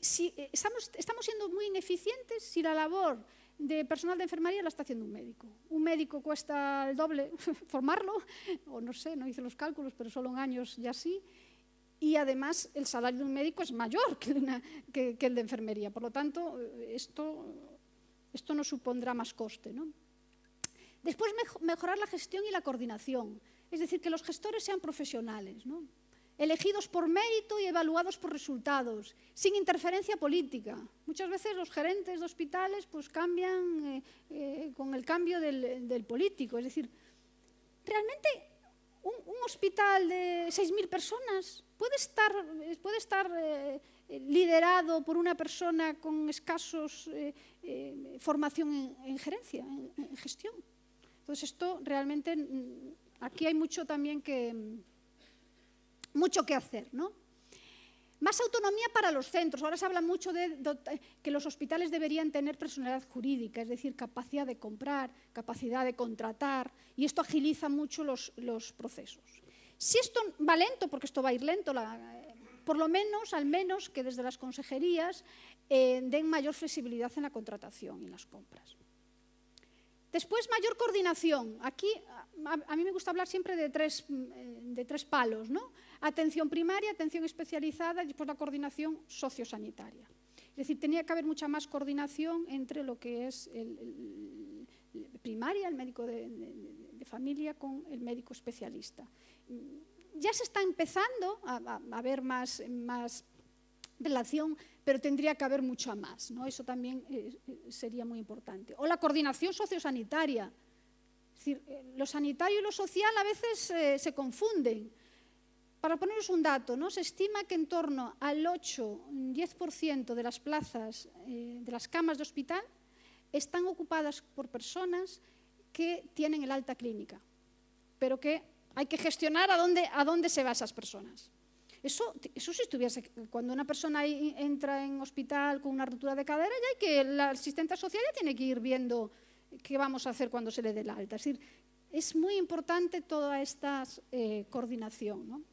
estamos siendo muy ineficientes si la labor de personal de enfermería la está haciendo un médico. Un médico cuesta el doble formarlo, o no sé, no hice los cálculos, pero solo en años ya sí, y además el salario de un médico es mayor que el de enfermería. Por lo tanto, esto nos supondrá más coste, ¿no? Después, mejorar la gestión y la coordinación, es decir, que los gestores sean profesionales, ¿no? Elegidos por mérito y evaluados por resultados, sin interferencia política. Muchas veces los gerentes de hospitales pues, cambian con el cambio del político. Es decir, realmente un hospital de 6.000 personas puede estar liderado por una persona con escasos formación en gerencia, en gestión. Entonces esto realmente, aquí hay mucho también mucho que hacer, ¿no? Más autonomía para los centros. Ahora se habla mucho de que los hospitales deberían tener personalidad jurídica, es decir, capacidad de comprar, capacidad de contratar, y esto agiliza mucho los procesos. Si esto va lento, porque esto va a ir lento, por lo menos, al menos que desde las consejerías den mayor flexibilidad en la contratación y en las compras. Después, mayor coordinación. Aquí a mí me gusta hablar siempre de tres palos, ¿no? Atención primaria, atención especializada y después la coordinación sociosanitaria. Es decir, tenía que haber mucha más coordinación entre lo que es primaria, el médico de familia, con el médico especialista. Ya se está empezando a ver más relación, pero tendría que haber mucha más, ¿no? Eso también sería muy importante. O la coordinación sociosanitaria. Es decir, lo sanitario y lo social a veces se confunden. Para poneros un dato, ¿no? Se estima que en torno al 8-10% de las plazas de las camas de hospital están ocupadas por personas que tienen el alta clínica, pero que hay que gestionar a dónde se van esas personas. Eso si estuviese, cuando una persona entra en hospital con una rotura de cadera, la asistente social ya tiene que ir viendo qué vamos a hacer cuando se le dé el alta. Es decir, es muy importante toda esta coordinación, ¿no?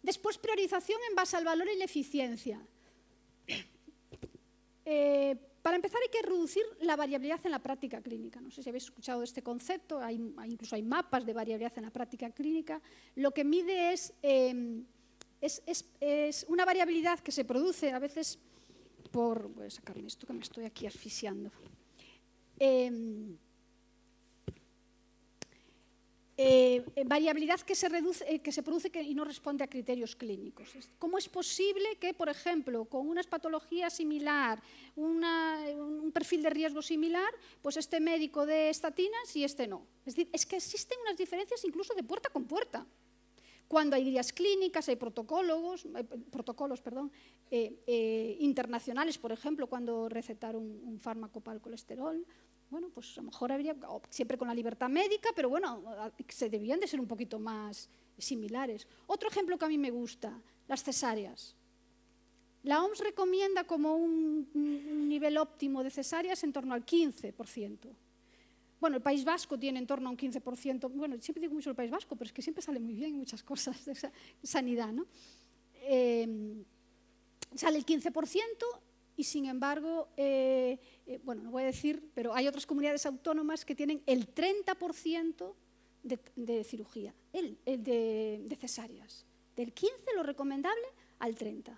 Después, priorización en base al valor y la eficiencia. Para empezar, hay que reducir la variabilidad en la práctica clínica. No sé si habéis escuchado este concepto, incluso hay mapas de variabilidad en la práctica clínica. Lo que mide es una variabilidad que se produce a veces por... Voy a sacarme esto que me estoy aquí asfixiando. Variabilidad que se produce y no responde a criterios clínicos. ¿Cómo es posible que, por ejemplo, con una patología similar, un perfil de riesgo similar, pues este médico dé estatinas y este no? Es decir, es que existen unas diferencias incluso de puerta con puerta. Cuando hay guías clínicas, hay protocolos internacionales, por ejemplo, cuando recetar un fármaco para el colesterol. Bueno, pues a lo mejor habría, siempre con la libertad médica, pero bueno, se debían de ser un poquito más similares. Otro ejemplo que a mí me gusta, las cesáreas. La OMS recomienda como un nivel óptimo de cesáreas en torno al 15%. Bueno, el País Vasco tiene en torno a un 15%. Bueno, siempre digo mucho el País Vasco, pero es que siempre sale muy bien en muchas cosas de esa sanidad, ¿no? Sale el 15%. Y, sin embargo, bueno, no voy a decir, pero hay otras comunidades autónomas que tienen el 30% de cirugía, de cesáreas. Del 15% lo recomendable al 30%.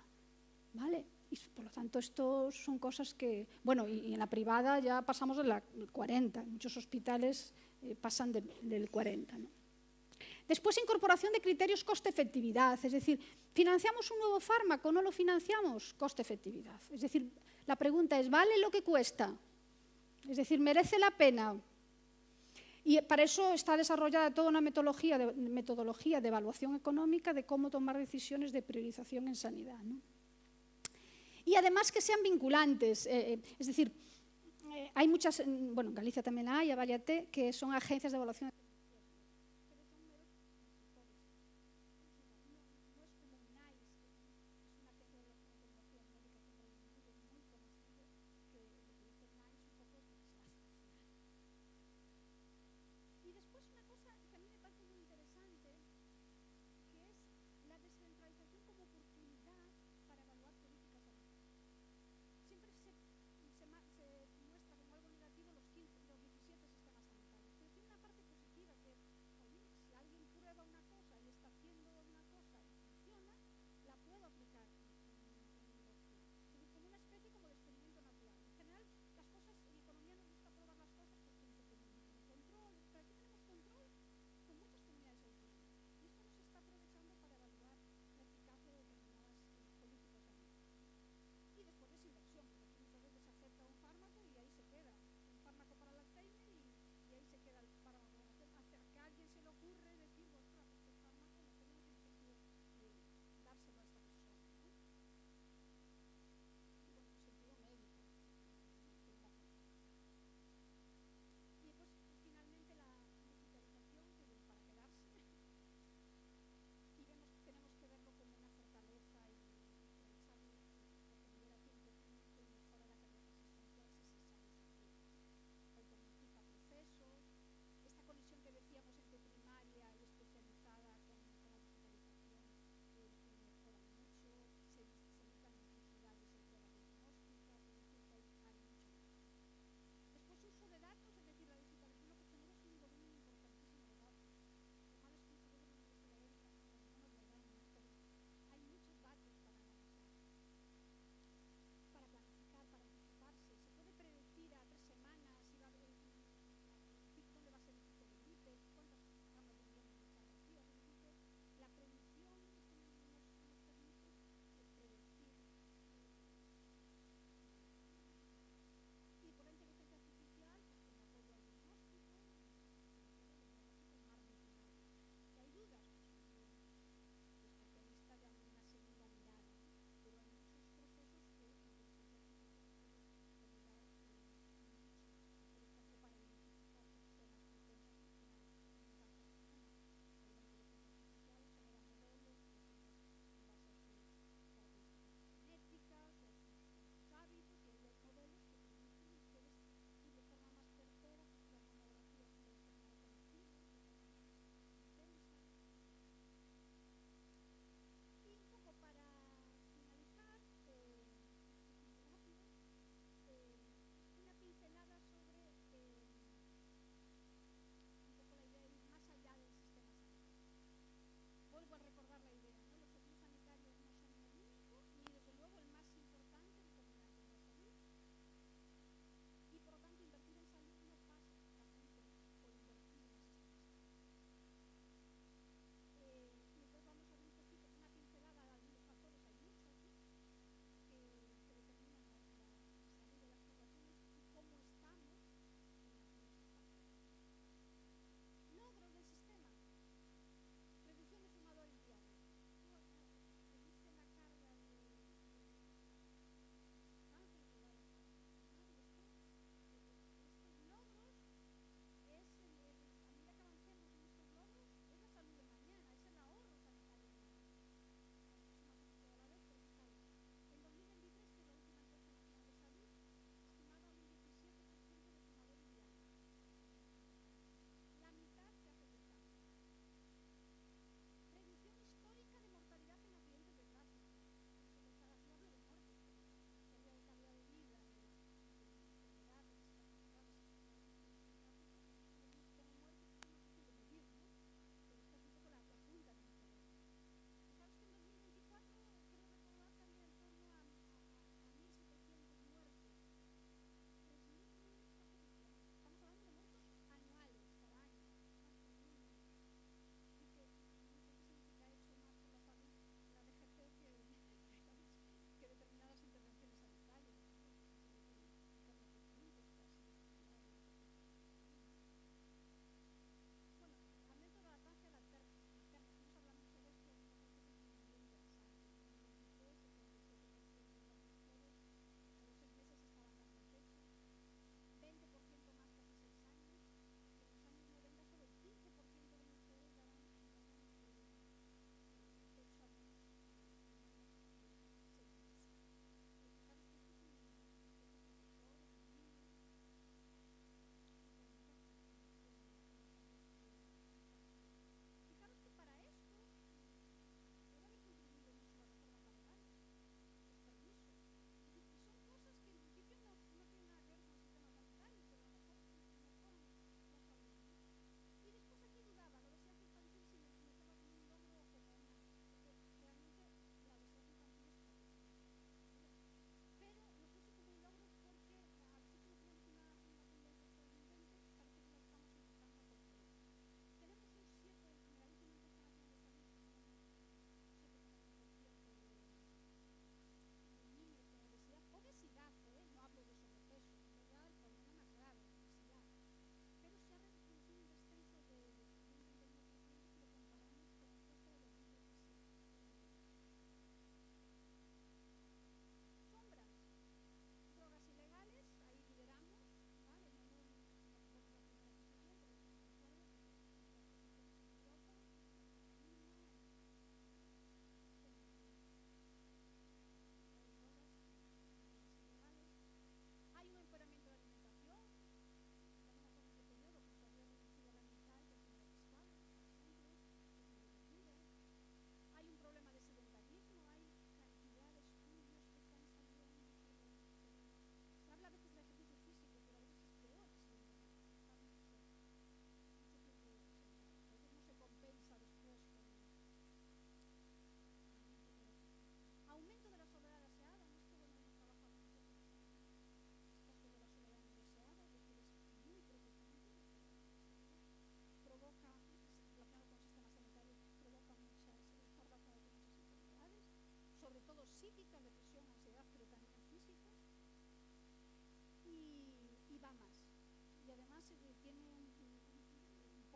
¿Vale? Y, por lo tanto, esto son cosas que... Bueno, y en la privada ya pasamos del 40%. Muchos hospitales pasan del 40%, ¿no? Después, incorporación de criterios coste-efectividad, es decir, ¿financiamos un nuevo fármaco o no lo financiamos? Coste-efectividad. Es decir, la pregunta es, ¿vale lo que cuesta? Es decir, ¿merece la pena? Y para eso está desarrollada toda una metodología de evaluación económica de cómo tomar decisiones de priorización en sanidad, ¿no? Y además que sean vinculantes, es decir, hay muchas, bueno, en Galicia también hay, a Valiate, que son agencias de evaluación económica. Muestra como algo negativo los 17 sistemas sanitarios, pero tiene una parte positiva.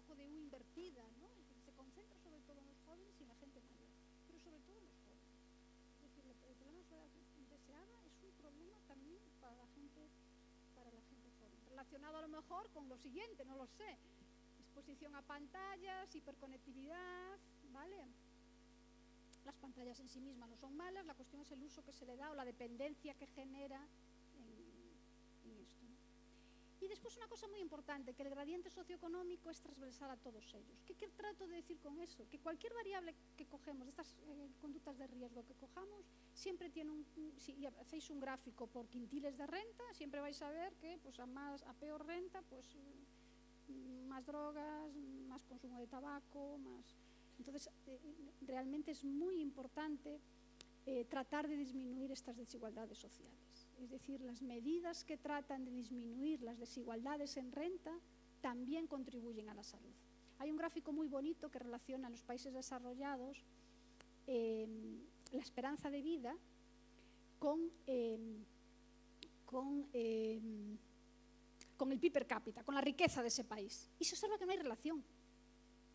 poco de U invertida, ¿no? Es decir, se concentra sobre todo en los jóvenes y en la gente mayor, pero sobre todo en los jóvenes. Es decir, el problema de soledad deseada es un problema también para la gente joven, relacionado a lo mejor con lo siguiente, no lo sé, exposición a pantallas, hiperconectividad, ¿vale? Las pantallas en sí mismas no son malas, la cuestión es el uso que se le da o la dependencia que genera en esto, ¿no? Y después una cosa muy importante, que el gradiente socioeconómico es transversal a todos ellos. ¿Qué trato de decir con eso? Que cualquier variable que cogemos, de estas conductas de riesgo que cojamos, siempre tiene si hacéis un gráfico por quintiles de renta, siempre vais a ver que pues, a peor renta, pues más drogas, más consumo de tabaco, más... Entonces, realmente es muy importante tratar de disminuir estas desigualdades sociales. Es decir, las medidas que tratan de disminuir las desigualdades en renta también contribuyen a la salud. Hay un gráfico muy bonito que relaciona a los países desarrollados la esperanza de vida con el PIB per cápita, con la riqueza de ese país. Y se observa que no hay relación.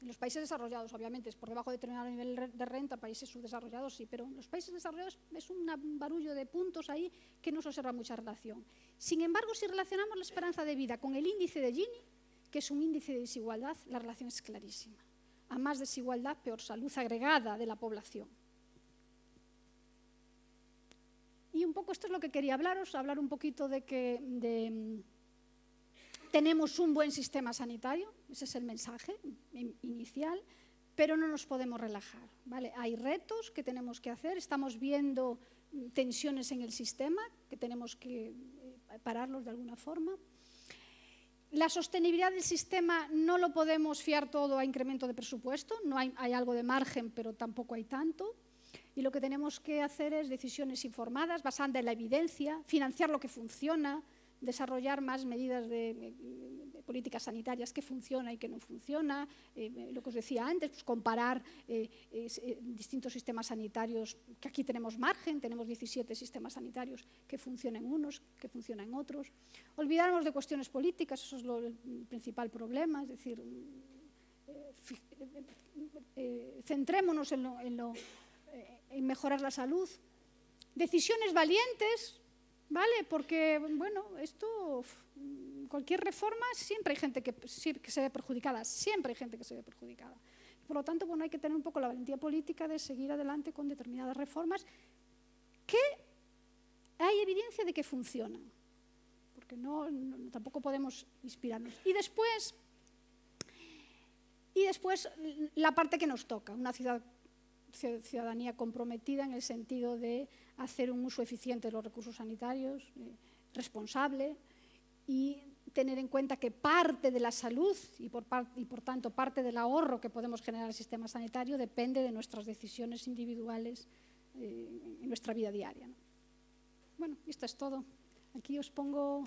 En los países desarrollados, obviamente, es por debajo de determinado nivel de renta, países subdesarrollados sí, pero en los países desarrollados es un barullo de puntos ahí que no se observa mucha relación. Sin embargo, si relacionamos la esperanza de vida con el índice de Gini, que es un índice de desigualdad, la relación es clarísima. A más desigualdad, peor salud agregada de la población. Y un poco esto es lo que quería hablaros, hablar un poquito de que... Tenemos un buen sistema sanitario, ese es el mensaje inicial, pero no nos podemos relajar, ¿vale? Hay retos que tenemos que hacer, estamos viendo tensiones en el sistema que tenemos que pararlos de alguna forma. La sostenibilidad del sistema no lo podemos fiar todo a incremento de presupuesto, no hay algo de margen, pero tampoco hay tanto. Y lo que tenemos que hacer es decisiones informadas, basadas en la evidencia, financiar lo que funciona, desarrollar más medidas de políticas sanitarias que funciona y que no funciona, lo que os decía antes, pues comparar distintos sistemas sanitarios, que aquí tenemos margen, tenemos 17 sistemas sanitarios que funcionan unos, que funcionan otros. Olvidarnos de cuestiones políticas, eso es el principal problema, es decir, centrémonos en mejorar la salud. Decisiones valientes, ¿vale? Porque, bueno, esto, cualquier reforma, siempre hay gente que se ve perjudicada, siempre hay gente que se ve perjudicada. Por lo tanto, bueno, hay que tener un poco la valentía política de seguir adelante con determinadas reformas que hay evidencia de que funcionan, porque tampoco podemos inspirarnos. Y después la parte que nos toca, una ciudadanía comprometida en el sentido de hacer un uso eficiente de los recursos sanitarios, responsable, y tener en cuenta que parte de la salud y por tanto parte del ahorro que podemos generar en el sistema sanitario depende de nuestras decisiones individuales en nuestra vida diaria, ¿no? Bueno, esto es todo. Aquí os pongo...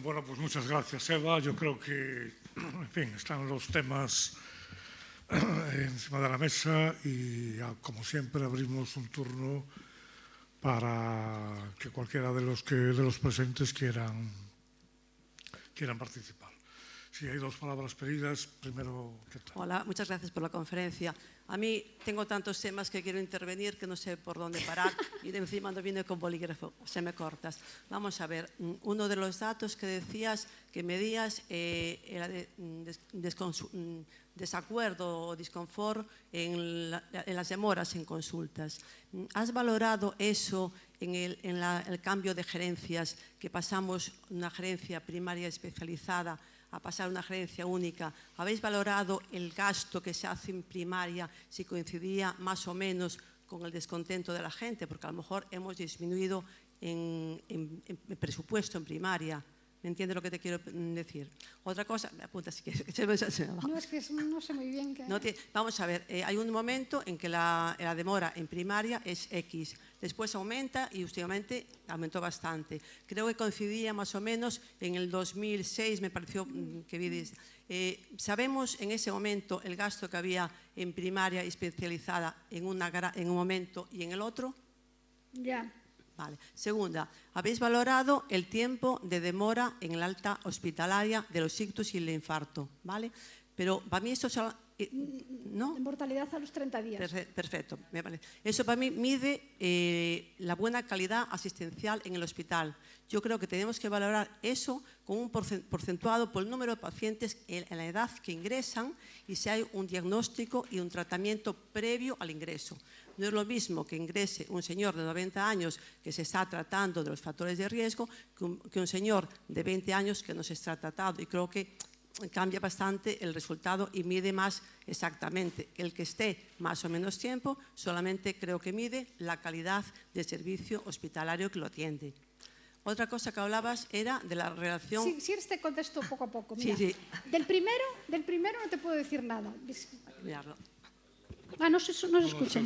Bueno, pues muchas gracias, Eva. Yo creo que, en fin, están los temas encima de la mesa y, como siempre, abrimos un turno para que cualquiera de los presentes quieran participar. Si hay dos palabras pedidas, primero, ¿qué tal? Hola, muchas gracias por la conferencia. A mí tengo tantos temas que quiero intervenir que no sé por dónde parar y de encima no viene con bolígrafo, se me cortas. Vamos a ver, uno de los datos que decías, que medías, era de desacuerdo o disconfort en las demoras en consultas. ¿Has valorado eso en el cambio de gerencias, que pasamos una gerencia primaria especializada a pasar una gerencia única? ¿Habéis valorado el gasto que se hace en primaria, si coincidía más o menos con el descontento de la gente? Porque a lo mejor hemos disminuido en presupuesto en primaria. ¿Me entiendes lo que te quiero decir? Otra cosa, me apunta si quieres, que se me va. No, es que no sé muy bien qué... Vamos a ver, hay un momento en que la demora en primaria es X, después aumenta y últimamente aumentó bastante. Creo que coincidía más o menos en el 2006, me pareció que vi. Sabemos en ese momento el gasto que había en primaria especializada en un momento y en el otro. Ya. Vale. Segunda, habéis valorado el tiempo de demora en el alta hospitalaria de los ictus y el infarto, ¿vale? Pero para mí esto ¿no? De mortalidad a los 30 días. Perfecto, me parece. Eso para mí mide la buena calidad asistencial en el hospital. Yo creo que tenemos que valorar eso con un porcentuado por el número de pacientes en la edad que ingresan y si hay un diagnóstico y un tratamiento previo al ingreso. No es lo mismo que ingrese un señor de 90 años que se está tratando de los factores de riesgo que un señor de 20 años que no se está tratado. Y creo que cambia bastante el resultado y mide más exactamente. El que esté más o menos tiempo solamente creo que mide la calidad del servicio hospitalario que lo atiende. Otra cosa que hablabas era de la relación... Si quieres te contesto poco a poco. Mira, sí. Del primero no te puedo decir nada. Mirarlo. No se escucha.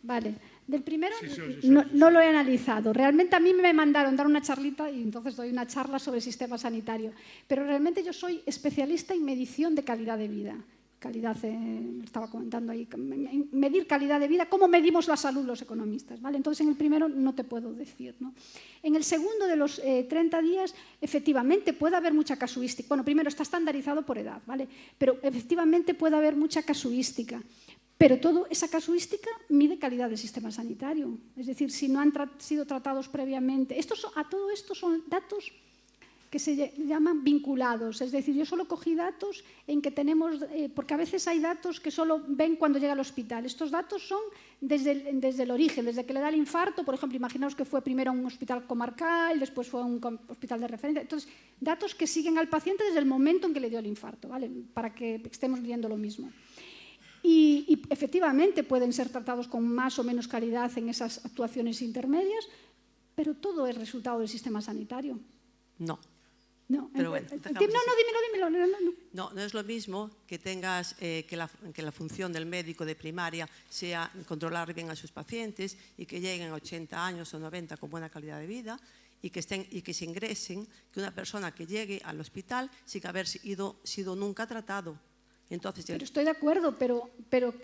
Vale. Del primero Sí, no lo he analizado. Realmente a mí me mandaron dar una charlita y entonces doy una charla sobre el sistema sanitario. Pero realmente yo soy especialista en medición de calidad de vida. Estaba comentando ahí, medir calidad de vida, cómo medimos la salud los economistas, ¿vale? Entonces en el primero no te puedo decir, ¿no? En el segundo de los 30 días, efectivamente puede haber mucha casuística. Bueno, primero está estandarizado por edad, ¿vale? Pero efectivamente puede haber mucha casuística. Pero toda esa casuística mide calidad del sistema sanitario. Es decir, si no han sido tratados previamente. A todo esto son datos que se llaman vinculados. Es decir, yo solo cogí datos en que tenemos, porque a veces hay datos que solo ven cuando llega al hospital. Estos datos son desde el origen, desde que le da el infarto. Por ejemplo, imaginaos que fue primero a un hospital comarcal, después fue a un hospital de referencia. Entonces, datos que siguen al paciente desde el momento en que le dio el infarto, ¿vale? Para que estemos viendo lo mismo. Y efectivamente pueden ser tratados con más o menos calidad en esas actuaciones intermedias, pero todo es resultado del sistema sanitario. No. No, pero bueno, dímelo. No es lo mismo que tengas que la función del médico de primaria sea controlar bien a sus pacientes y que lleguen a 80 años o 90 con buena calidad de vida y que se ingresen, que una persona que llegue al hospital sin haber sido nunca tratado. Entonces, pero estoy de acuerdo, pero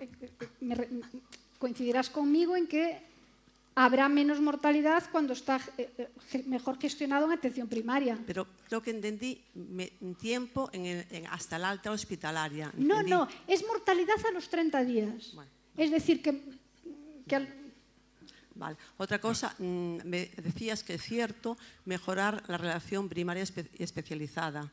coincidirás conmigo en que habrá menos mortalidad cuando está mejor gestionado en atención primaria. Pero creo que entendí tiempo hasta la alta hospitalaria. No, es mortalidad a los 30 días. Bueno. Es decir, que Vale. Otra cosa, me decías que es cierto mejorar la relación primaria especializada.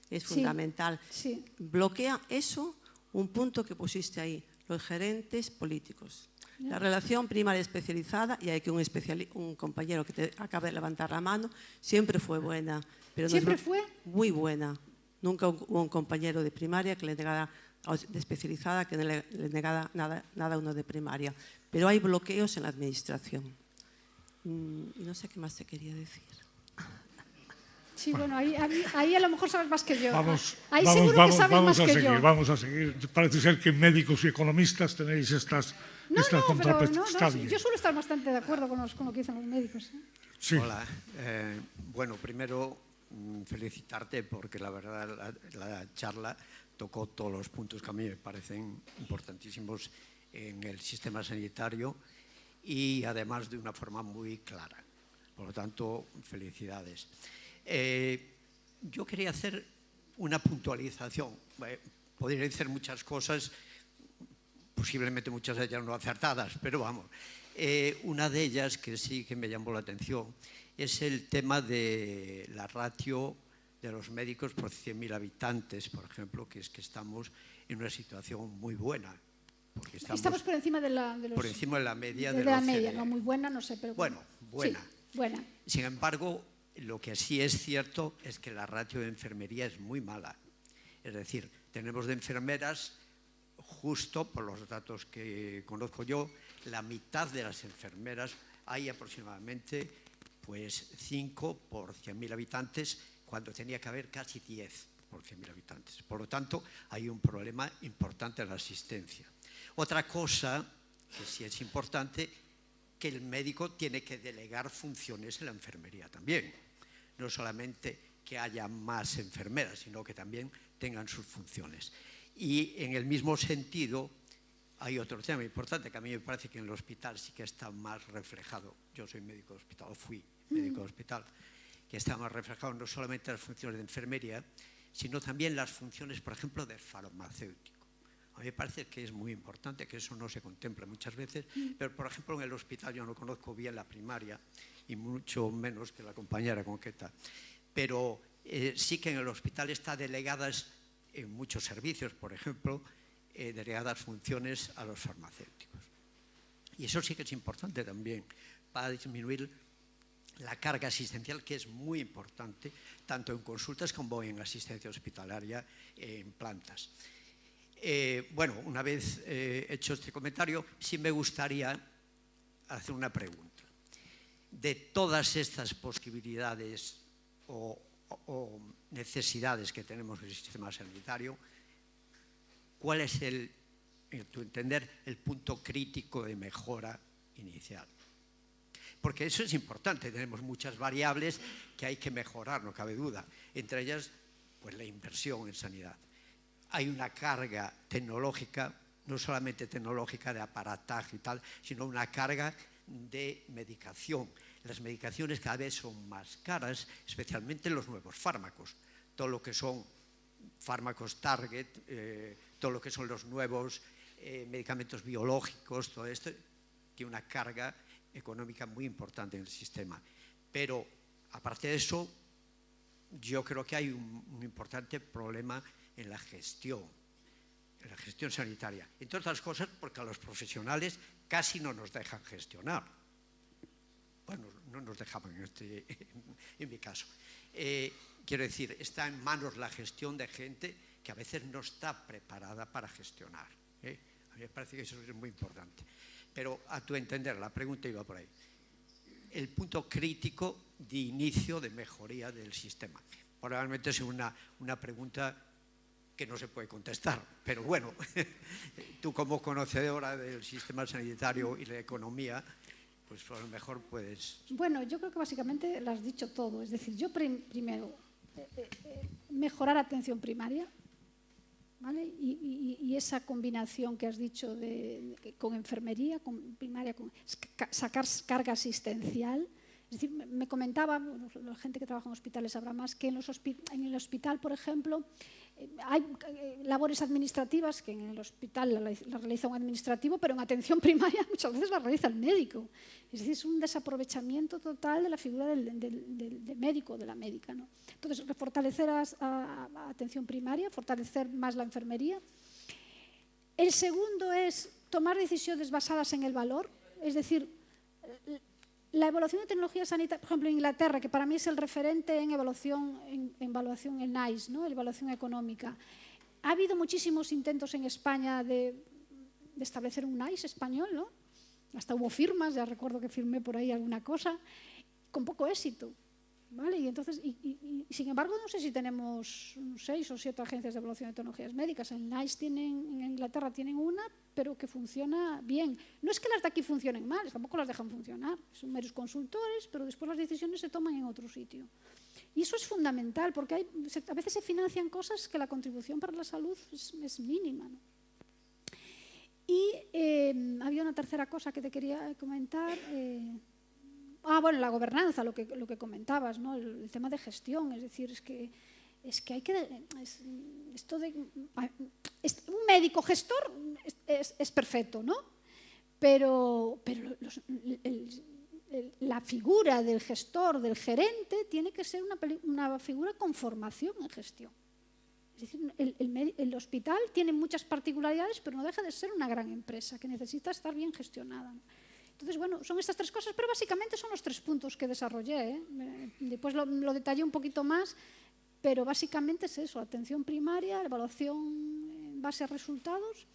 Es fundamental. Sí. Bloquea eso un punto que pusiste ahí, los gerentes políticos. La relación primaria especializada, y hay que un compañero que te acaba de levantar la mano, siempre fue buena. Pero ¿Siempre fue? Muy buena. Nunca hubo un compañero de primaria que le negara, de especializada, que le negara nada a uno de primaria. Pero hay bloqueos en la administración. Y no sé qué más te quería decir. Sí, bueno, ahí a lo mejor sabes más que yo. Seguro que sabes más que yo. Vamos a seguir. Parece ser que médicos y economistas tenéis estas contrapestadas. Yo suelo estar bastante de acuerdo con lo que dicen los médicos. Sí. Hola. Bueno, primero felicitarte porque la verdad la charla tocó todos los puntos que a mí me parecen importantísimos en el sistema sanitario y además de una forma muy clara. Por lo tanto, felicidades. Yo quería hacer una puntualización. Podría decir muchas cosas, posiblemente muchas de ellas no acertadas, pero vamos. Una de ellas que sí que me llamó la atención es el tema de la ratio de los médicos por 100.000 habitantes, por ejemplo, que es que estamos en una situación muy buena. Porque estamos por encima de por encima de la media de la media, no muy buena, no sé, pero bueno, buena. Sí, buena. Sin embargo, lo que sí es cierto es que la ratio de enfermería es muy mala. Es decir, tenemos de enfermeras, justo por los datos que conozco yo, la mitad de las enfermeras, hay aproximadamente pues 5 por 100.000 habitantes, cuando tenía que haber casi 10 por 100.000 habitantes. Por lo tanto, hay un problema importante en la asistencia. Otra cosa que sí es importante, que el médico tiene que delegar funciones en la enfermería también. No solamente que haya más enfermeras, sino que también tengan sus funciones. Y en el mismo sentido, hay otro tema importante que a mí me parece que en el hospital sí que está más reflejado. Yo soy médico de hospital, fui médico de hospital, que está más reflejado no solamente las funciones de enfermería, sino también las funciones, por ejemplo, de farmacéutico. A mí me parece que es muy importante, que eso no se contempla muchas veces, pero, por ejemplo, en el hospital yo no conozco bien la primaria, y mucho menos que la compañera Conqueta, pero sí que en el hospital está delegadas en muchos servicios, por ejemplo, delegadas funciones a los farmacéuticos. Y eso sí que es importante también para disminuir la carga asistencial, que es muy importante, tanto en consultas como en asistencia hospitalaria en plantas. Bueno, una vez hecho este comentario, sí me gustaría hacer una pregunta. De todas estas posibilidades o necesidades que tenemos en el sistema sanitario, ¿cuál es, en tu entender, el punto crítico de mejora inicial? Porque eso es importante, tenemos muchas variables que hay que mejorar, no cabe duda. Entre ellas, pues la inversión en sanidad. Hay una carga tecnológica, no solamente tecnológica de aparataje y tal, sino una carga de medicación. Las medicaciones cada vez son más caras, especialmente los nuevos fármacos. Todo lo que son fármacos target, todo lo que son los nuevos medicamentos biológicos, todo esto tiene una carga económica muy importante en el sistema. Pero, aparte de eso, yo creo que hay un importante problema en la gestión sanitaria. Entre otras cosas, porque a los profesionales casi no nos dejan gestionar. Bueno, no nos dejaban en mi caso. Quiero decir, está en manos la gestión de gente que a veces no está preparada para gestionar. A mí me parece que eso es muy importante. Pero a tu entender, la pregunta iba por ahí. El punto crítico de inicio de mejoría del sistema. Probablemente es una pregunta que no se puede contestar, pero bueno, tú como conocedora del sistema sanitario y la economía, pues a lo mejor puedes... Bueno, yo creo que básicamente lo has dicho todo. Es decir, yo primero, mejorar atención primaria, ¿vale? Y esa combinación que has dicho con enfermería, con primaria, sacar carga asistencial. Es decir, me comentaba, la gente que trabaja en hospitales sabrá más, que en el hospital, por ejemplo, hay labores administrativas que en el hospital la realiza un administrativo, pero en atención primaria muchas veces la realiza el médico. Es decir, es un desaprovechamiento total de la figura del médico o de la médica, ¿no? Entonces, fortalecer a atención primaria, fortalecer más la enfermería. El segundo es tomar decisiones basadas en el valor, es decir, la evaluación de tecnología sanitaria, por ejemplo, en Inglaterra, que para mí es el referente en evaluación, en NICE, ¿no? En evaluación económica. Ha habido muchísimos intentos en España de establecer un NICE español, ¿no? Hasta hubo firmas, ya recuerdo que firmé por ahí alguna cosa, con poco éxito, ¿vale? Y entonces, sin embargo, no sé si tenemos 6 o 7 agencias de evaluación de tecnologías médicas. En NICE en Inglaterra tienen una, pero que funciona bien. No es que las de aquí funcionen mal, tampoco las dejan funcionar. Son meros consultores, pero después las decisiones se toman en otro sitio. Y eso es fundamental, porque a veces se financian cosas que la contribución para la salud es mínima, ¿no? Y había una tercera cosa que te quería comentar. Bueno, la gobernanza, lo que comentabas, ¿no? El tema de gestión, es decir, es que hay que... un médico gestor es perfecto, ¿no? Pero la figura del gestor, del gerente, tiene que ser una figura con formación en gestión. Es decir, el hospital tiene muchas particularidades, pero no deja de ser una gran empresa que necesita estar bien gestionada, ¿no? Entonces, bueno, son estas 3 cosas, pero básicamente son los 3 puntos que desarrollé, ¿eh? Después lo detallé un poquito más, pero básicamente es eso: atención primaria, evaluación en base a resultados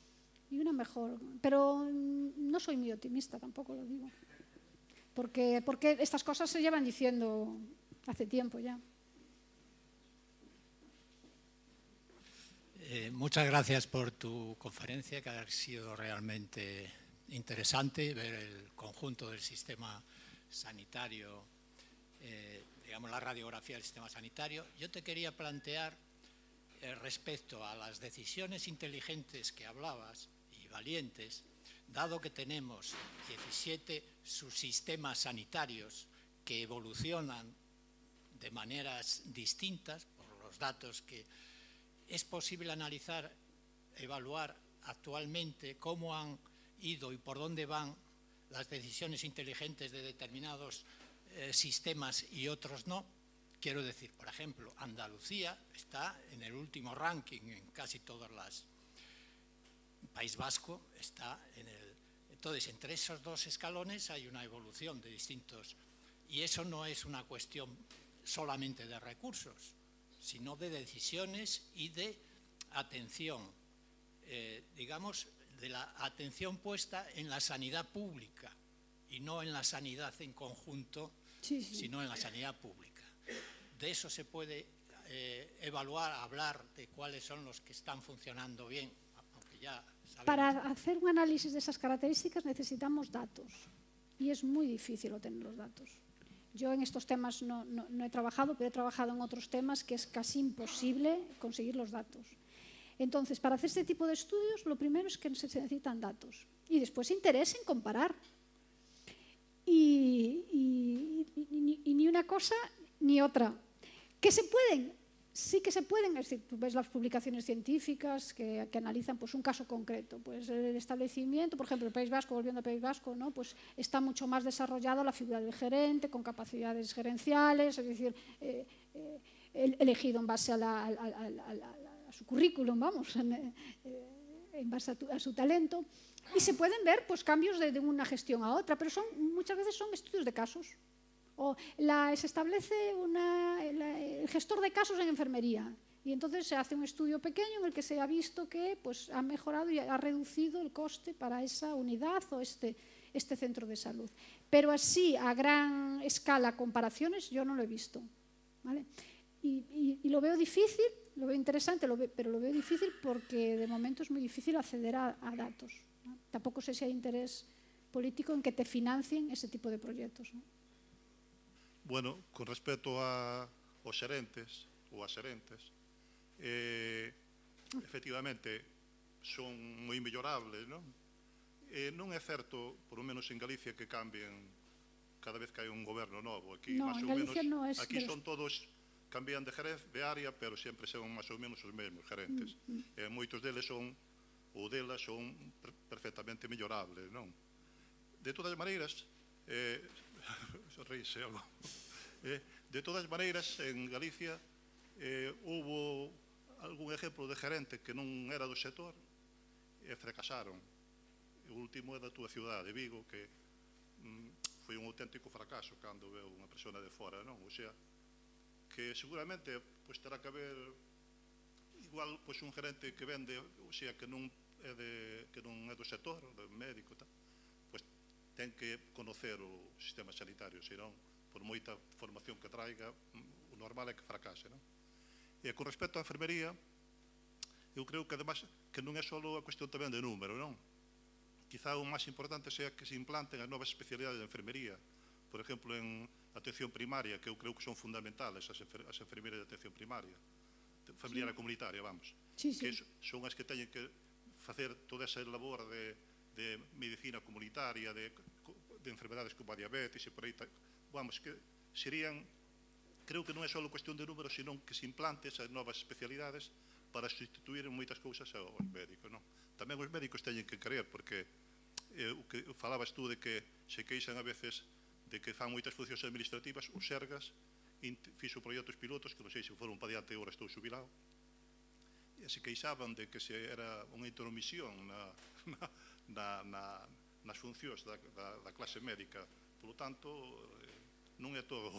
y una mejor. Pero no soy muy optimista, tampoco lo digo. porque estas cosas se llevan diciendo hace tiempo ya. Muchas gracias por tu conferencia, que ha sido realmente interesante ver el conjunto del sistema sanitario, digamos la radiografía del sistema sanitario. Yo te quería plantear respecto a las decisiones inteligentes que hablabas y valientes, dado que tenemos 17 subsistemas sanitarios que evolucionan de maneras distintas por los datos que es posible analizar, evaluar actualmente cómo han ido y por dónde van las decisiones inteligentes de determinados sistemas y otros no. Quiero decir, por ejemplo, Andalucía está en el último ranking en casi todas las... País Vasco está en el... Entonces, entre esos dos escalones hay una evolución de distintos... Y eso no es una cuestión solamente de recursos, sino de decisiones y de atención, digamos, de la atención puesta en la sanidad pública y no en la sanidad en conjunto, sino en la sanidad pública. De eso se puede evaluar, hablar de cuáles son los que están funcionando bien, aunque ya sabemos. Para hacer un análisis de esas características necesitamos datos y es muy difícil obtener los datos. Yo en estos temas no he trabajado, pero he trabajado en otros temas que es casi imposible conseguir los datos. Entonces, para hacer este tipo de estudios, lo primero es que se necesitan datos y después interés en comparar. Y ni una cosa ni otra. ¿Que se pueden? Sí que se pueden. Es decir, tú ves las publicaciones científicas que analizan pues, un caso concreto. Pues el establecimiento, por ejemplo, el País Vasco, volviendo al País Vasco, ¿no? Pues está mucho más desarrollado la figura del gerente, con capacidades gerenciales, es decir, elegido en base a su currículum, vamos, en base a su talento. Y se pueden ver pues, cambios de una gestión a otra, pero muchas veces son estudios de casos. O se establece el gestor de casos en enfermería y entonces se hace un estudio pequeño en el que se ha visto que pues, ha mejorado y ha reducido el coste para esa unidad o este centro de salud. Pero así, a gran escala, comparaciones, yo no lo he visto. ¿Vale? Y lo veo difícil, lo veo interesante, pero lo veo difícil porque de momento es muy difícil acceder a datos, ¿no? Tampoco sé si hay interés político en que te financien ese tipo de proyectos, ¿no? Bueno, con respecto aos xerentes ou as xerentes, efectivamente son moi mellorables, non? Non é certo, por lo menos en Galicia, que cambien cada vez que hai un goberno novo. Aquí, no, máis en ou Galicia menos, no es... aquí son todos, cambian de área, pero sempre son máis ou menos os mesmos gerentes. Moitos deles son, ou delas son perfectamente mellorables, non? De todas maneiras, sonreíse algo. De todas maneiras, en Galicia houbo algún exemplo de gerente que non era do sector e fracasaron. O último é da túa cidade, de Vigo, que foi un auténtico fracaso cando veu unha persona de fora, non? O sea, que seguramente pues, terá que haber igual pues, un gerente que vende, o sea, que non é do sector, do médico, tal, pues, ten que conocer o sistema sanitario, senón, por moita formación que traiga, o normal é que fracase, non? E con respecto á enfermería, eu creo que además que non é só a cuestión tamén de número, non? Quizá o máis importante sea que se implanten as novas especialidades de enfermería, por exemplo, en atención primaria, que eu creo que son fundamentales as enfermeiras de atención primaria, familiar e comunitaria, vamos, que son as que teñen que facer toda esa labor de medicina comunitaria, de enfermedades como a diabetes e por aí, vamos, que serían, creo que non é só cuestión de números, senón que se implante esas novas especialidades para sustituir en moitas cousas aos médicos, non? Tamén os médicos teñen que creer, porque o que falabas tú de que se queixan a veces de que fan moitas funcións administrativas, os Sergas fixo proxectos pilotos, que non sei se foron para diante, agora estou xubilado, e se queixaban de que se era unha intromisión nas funcións da clase médica. Por lo tanto, non é todo...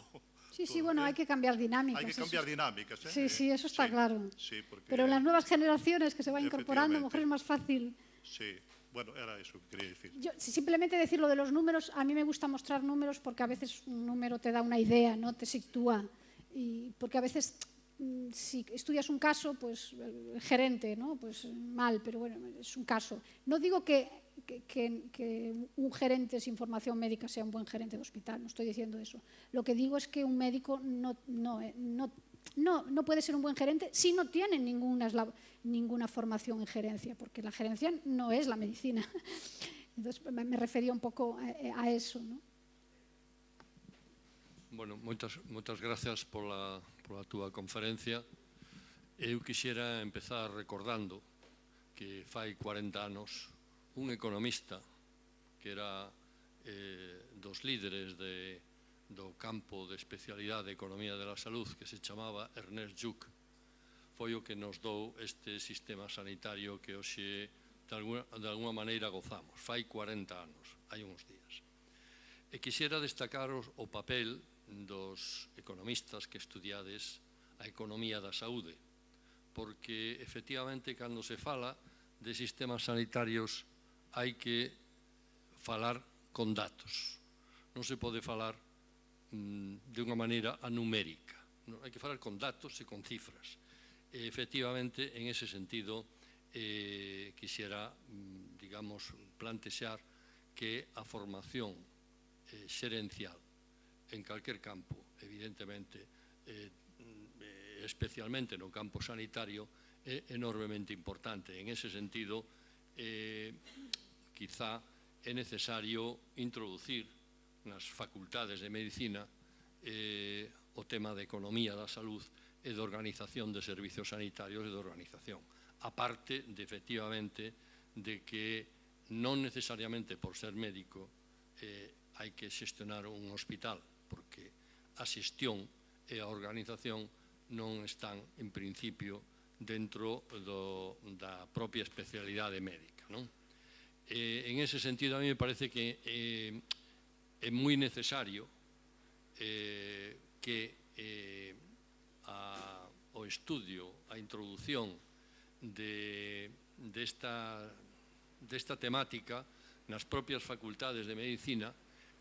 Sí, bueno, hay que cambiar dinámicas. Hay que cambiar dinámicas, ¿eh? Sí, eso está claro. Sí, porque... Pero en las nuevas generaciones que se van incorporando, a lo mejor es más fácil. Sí, Bueno, era eso que quería decir. Yo, simplemente decir lo de los números, a mí me gusta mostrar números porque a veces un número te da una idea, ¿no? Te sitúa. Y porque a veces, si estudias un caso, pues el gerente, ¿no? Pues mal, pero bueno, es un caso. No digo que un gerente sin formación médica sea un buen gerente de hospital, no estoy diciendo eso. Lo que digo es que un médico no puede ser un buen gerente si no tiene ninguna formación en gerencia, porque la gerencia no es la medicina. Entonces, me refería un pouco a eso, ¿no? Bueno, moitas gracias pola túa conferencia. Eu quixera empezar recordando que fai 40 anos un economista que era dos líderes do campo de especialidade de Economía de la Salud, que se chamaba Ernest Lluch, foi o que nos dou este sistema sanitario que hoxe de alguna maneira gozamos. Fai 40 anos, hai uns días. E quixera destacaros o papel dos economistas que estudiades a economía da saúde, porque efectivamente cando se fala de sistemas sanitarios hai que falar con datos, non se pode falar de unha maneira anumérica, hai que falar con datos e con cifras. E efectivamente, en ese sentido, quixera, digamos, plantexar que a formación xerencial en calquer campo, evidentemente, especialmente no campo sanitario, é enormemente importante. En ese sentido, quizá é necesario introducir nas facultades de medicina o tema de economía da salud e de organización de servicios sanitarios e de organización. Aparte, de, efectivamente, de que non necesariamente por ser médico hai que xestionar un hospital, porque a xestión e a organización non están, en principio, dentro da propia especialidade médica, non? En ese sentido, a mí me parece que é moi necesario que o estudio, a introducción desta temática nas propias facultades de medicina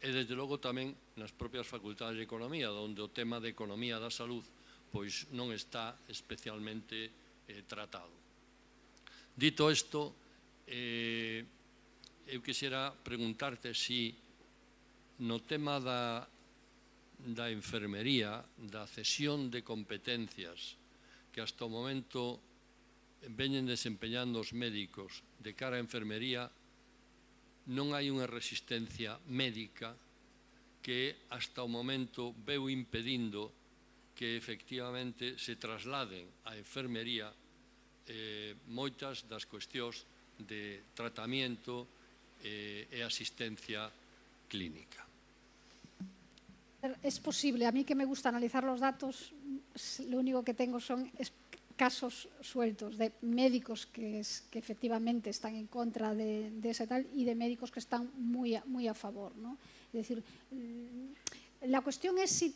e, desde logo, tamén nas propias facultades de economía, onde o tema de economía da salud pois non está especialmente tratado. Dito isto, eu quixera preguntarte si no tema da enfermería, da cesión de competencias que hasta o momento veñen desempeñando os médicos de cara á enfermería, non hai unha resistencia médica que hasta o momento veu impedindo que efectivamente se trasladen á enfermería moitas das cuestións de tratamento e asistencia clínica. Es posible. A mí, que me gusta analizar los datos, lo único que tengo son casos sueltos de médicos que efectivamente están en contra de ese tal y de médicos que están muy a favor, ¿no? Es decir, la cuestión es si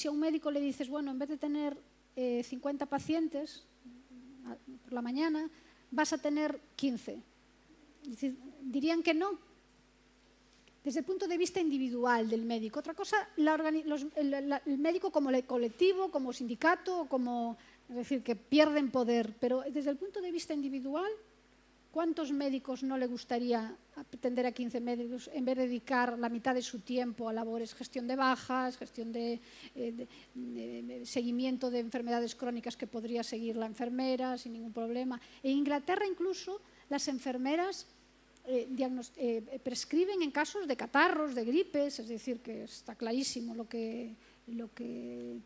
a un médico le dices, bueno, en vez de tener 50 pacientes por la mañana, vas a tener 15. Es decir, dirían que no. Desde el punto de vista individual del médico. Otra cosa, el médico como colectivo, como sindicato, es decir, que pierden poder. Pero desde el punto de vista individual, ¿cuántos médicos no le gustaría atender a 15 médicos en vez de dedicar la mitad de su tiempo a labores, gestión de bajas, gestión de seguimiento de enfermedades crónicas que podría seguir la enfermera sin ningún problema? En Inglaterra incluso las enfermeras prescriben en casos de catarros, de gripes, es decir, que está clarísimo lo que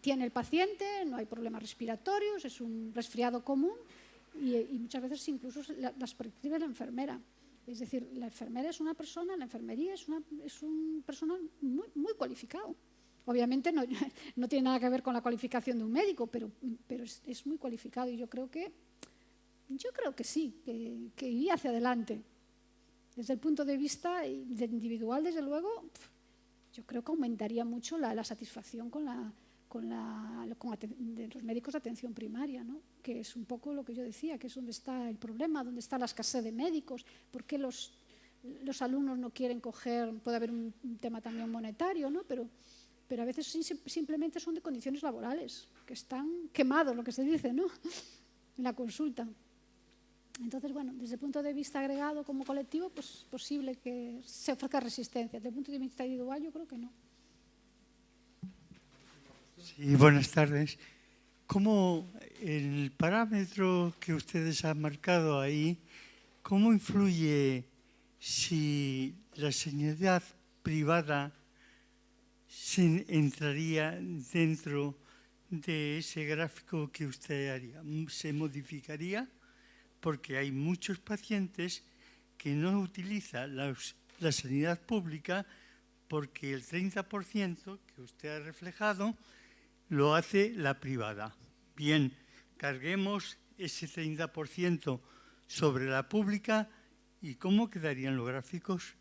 tiene el paciente, no hay problemas respiratorios, es un resfriado común y muchas veces incluso las prescribe la enfermera. Es decir, la enfermera es una persona, la enfermería es un personal muy cualificado. Obviamente no tiene nada que ver con la cualificación de un médico, pero es muy cualificado y yo creo que sí, que iría hacia adelante. Desde el punto de vista individual, desde luego, yo creo que aumentaría mucho la satisfacción de los médicos de atención primaria, ¿no? Que es un poco lo que yo decía, que es donde está el problema, donde está la escasez de médicos, porque los los alumnos no quieren coger, puede haber un tema también monetario, ¿no? Pero a veces simplemente son de condiciones laborales, que están quemados, lo que se dice, ¿no? En la consulta. Entonces, bueno, desde el punto de vista agregado como colectivo, pues es posible que se ofrezca resistencia. Desde el punto de vista individual, yo creo que no. Sí, buenas tardes. ¿Cómo el parámetro que ustedes han marcado ahí, cómo influye si la sanidad privada entraría dentro de ese gráfico que usted haría? ¿Se modificaría? Porque hay muchos pacientes que no utilizan la sanidad pública porque el 30% que usted ha reflejado lo hace la privada. Bien, carguemos ese 30% sobre la pública y ¿cómo quedarían los gráficos?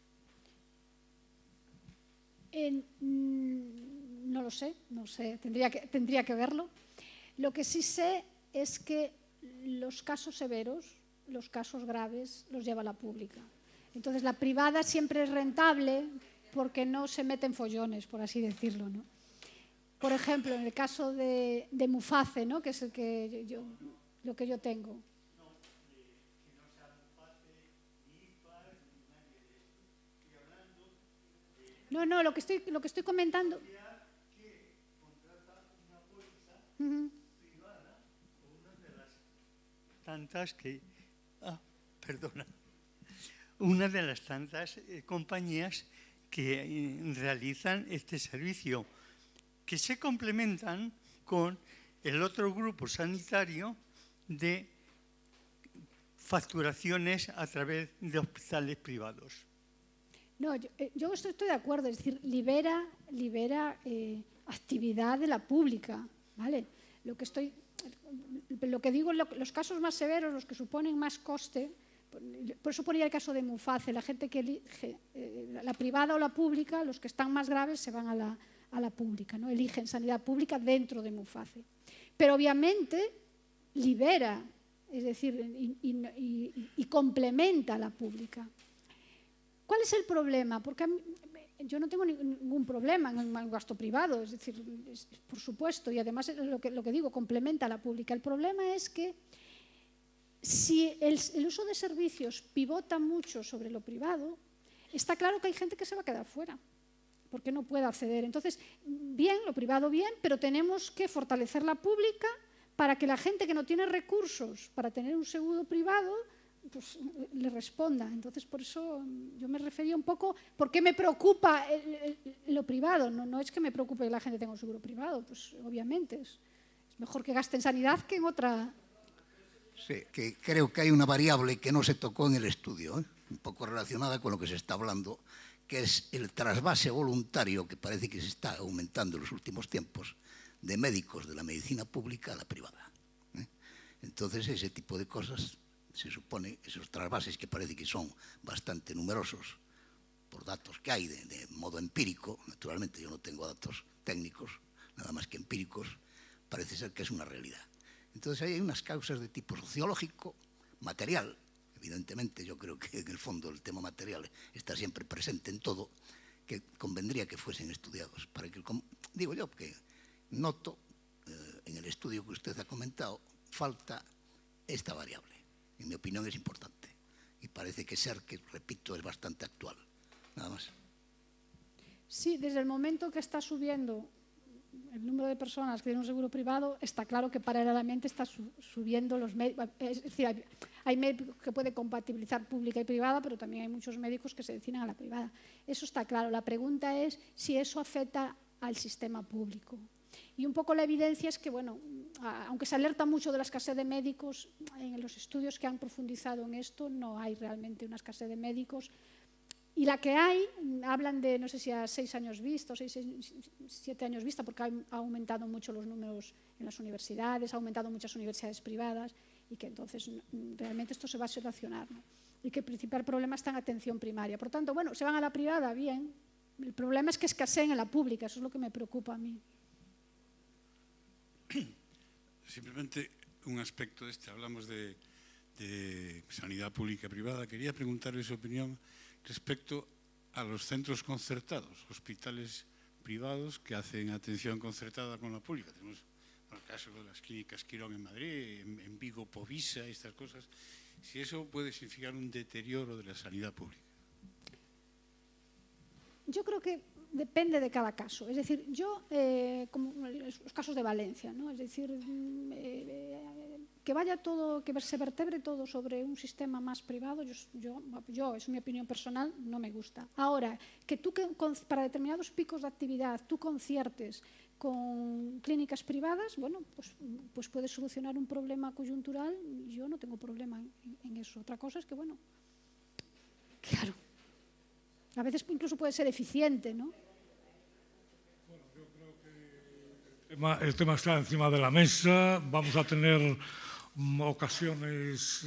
No lo sé, tendría que verlo. Lo que sí sé es que los casos severos, los casos graves, los lleva la pública. Entonces, la privada siempre es rentable porque no se mete en follones, por así decirlo, ¿no? Por ejemplo, en el caso de Muface, ¿no? Que es lo que yo tengo. No, lo que estoy comentando. Una de las tantas compañías que realizan este servicio, que se complementan con el otro grupo sanitario de facturaciones a través de hospitales privados. No, yo estoy de acuerdo, es decir, libera actividad de la pública, ¿vale? Lo que digo, los casos más severos, los que suponen más coste, por eso ponía el caso de Muface, la gente que elige la privada o la pública, los que están más graves se van a la pública, ¿no? Eligen sanidad pública dentro de Muface. Pero obviamente libera, es decir, y complementa a la pública. ¿Cuál es el problema? Porque yo no tengo ningún problema en el gasto privado, es decir, por supuesto, y además lo que digo, complementa a la pública. El problema es que si el uso de servicios pivota mucho sobre lo privado, está claro que hay gente que se va a quedar fuera, porque no puede acceder. Entonces, bien, lo privado bien, pero tenemos que fortalecer la pública para que la gente que no tiene recursos para tener un seguro privado, pues le responda. Entonces, por eso yo me refería un poco, ¿por qué me preocupa lo privado? No es que me preocupe que la gente tenga un seguro privado, pues obviamente es mejor que gaste en sanidad que en otra. Sí, que creo que hay una variable que no se tocó en el estudio, un poco relacionada con lo que se está hablando, que es el trasvase voluntario que parece que se está aumentando en los últimos tiempos de médicos de la medicina pública a la privada. Entonces, ese tipo de cosas, se supone, esos trasvases que parece que son bastante numerosos, por datos que hay de modo empírico, naturalmente yo no tengo datos técnicos, nada más que empíricos, parece ser que es una realidad. Entonces hay unas causas de tipo sociológico, material, evidentemente yo creo que en el fondo el tema material está siempre presente en todo, que convendría que fuesen estudiados, para que, digo yo, que noto en el estudio que usted ha comentado, falta esta variable. En mi opinión es importante y parece que repito, es bastante actual. Nada más. Sí, desde el momento que está subiendo el número de personas que tienen un seguro privado, está claro que paralelamente está subiendo los médicos. Es decir, hay médicos que pueden compatibilizar pública y privada, pero también hay muchos médicos que se destinan a la privada. Eso está claro. La pregunta es si eso afecta al sistema público. Y un poco la evidencia es que, bueno, aunque se alerta mucho de la escasez de médicos, en los estudios que han profundizado en esto no hay realmente una escasez de médicos. Y la que hay, hablan de, no sé si a 6 años vista o 7 años vista, porque ha aumentado mucho los números en las universidades, ha aumentado muchas universidades privadas, y que entonces realmente esto se va a solucionar, ¿no? Y que el principal problema está en atención primaria. Por tanto, bueno, se van a la privada, bien. El problema es que escaseen en la pública, eso es lo que me preocupa a mí. Simplemente un aspecto hablamos de sanidad pública y privada. Quería preguntarle su opinión respecto a los centros concertados, hospitales privados que hacen atención concertada con la pública. Tenemos el caso de las clínicas Quirón en Madrid, en Vigo, Povisa, estas cosas. Si eso puede significar un deterioro de la sanidad pública. Yo creo que depende de cada caso. Es decir, yo, como los casos de Valencia, ¿no? Es decir, que vaya todo, que se vertebre todo sobre un sistema más privado, yo, es mi opinión personal, no me gusta. Ahora, que tú para determinados picos de actividad tú conciertes con clínicas privadas, bueno, pues puedes solucionar un problema coyuntural, yo no tengo problema en eso. Otra cosa es que, bueno, claro, a veces incluso puede ser eficiente, ¿no? Bueno, yo creo que el tema está encima de la mesa. Vamos a tener ocasiones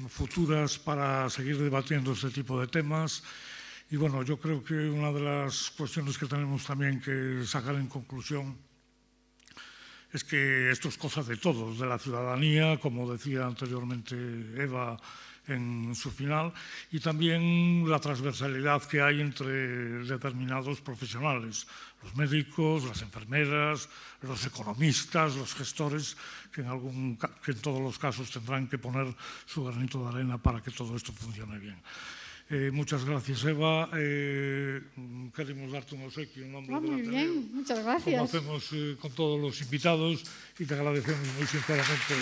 futuras para seguir debatiendo este tipo de temas. Y bueno, yo creo que una de las cuestiones que tenemos también que sacar en conclusión es que esto es cosa de todos, de la ciudadanía, como decía anteriormente Eva en su final, y también la transversalidad que hay entre determinados profesionales, los médicos, las enfermeras, los economistas, los gestores, que en todos los casos tendrán que poner su granito de arena para que todo esto funcione bien. Muchas gracias, Eva. Queremos darte un obsequio en nombre del Ateneo. Muy bien, muchas gracias. Como hacemos con todos los invitados, y te agradecemos muy sinceramente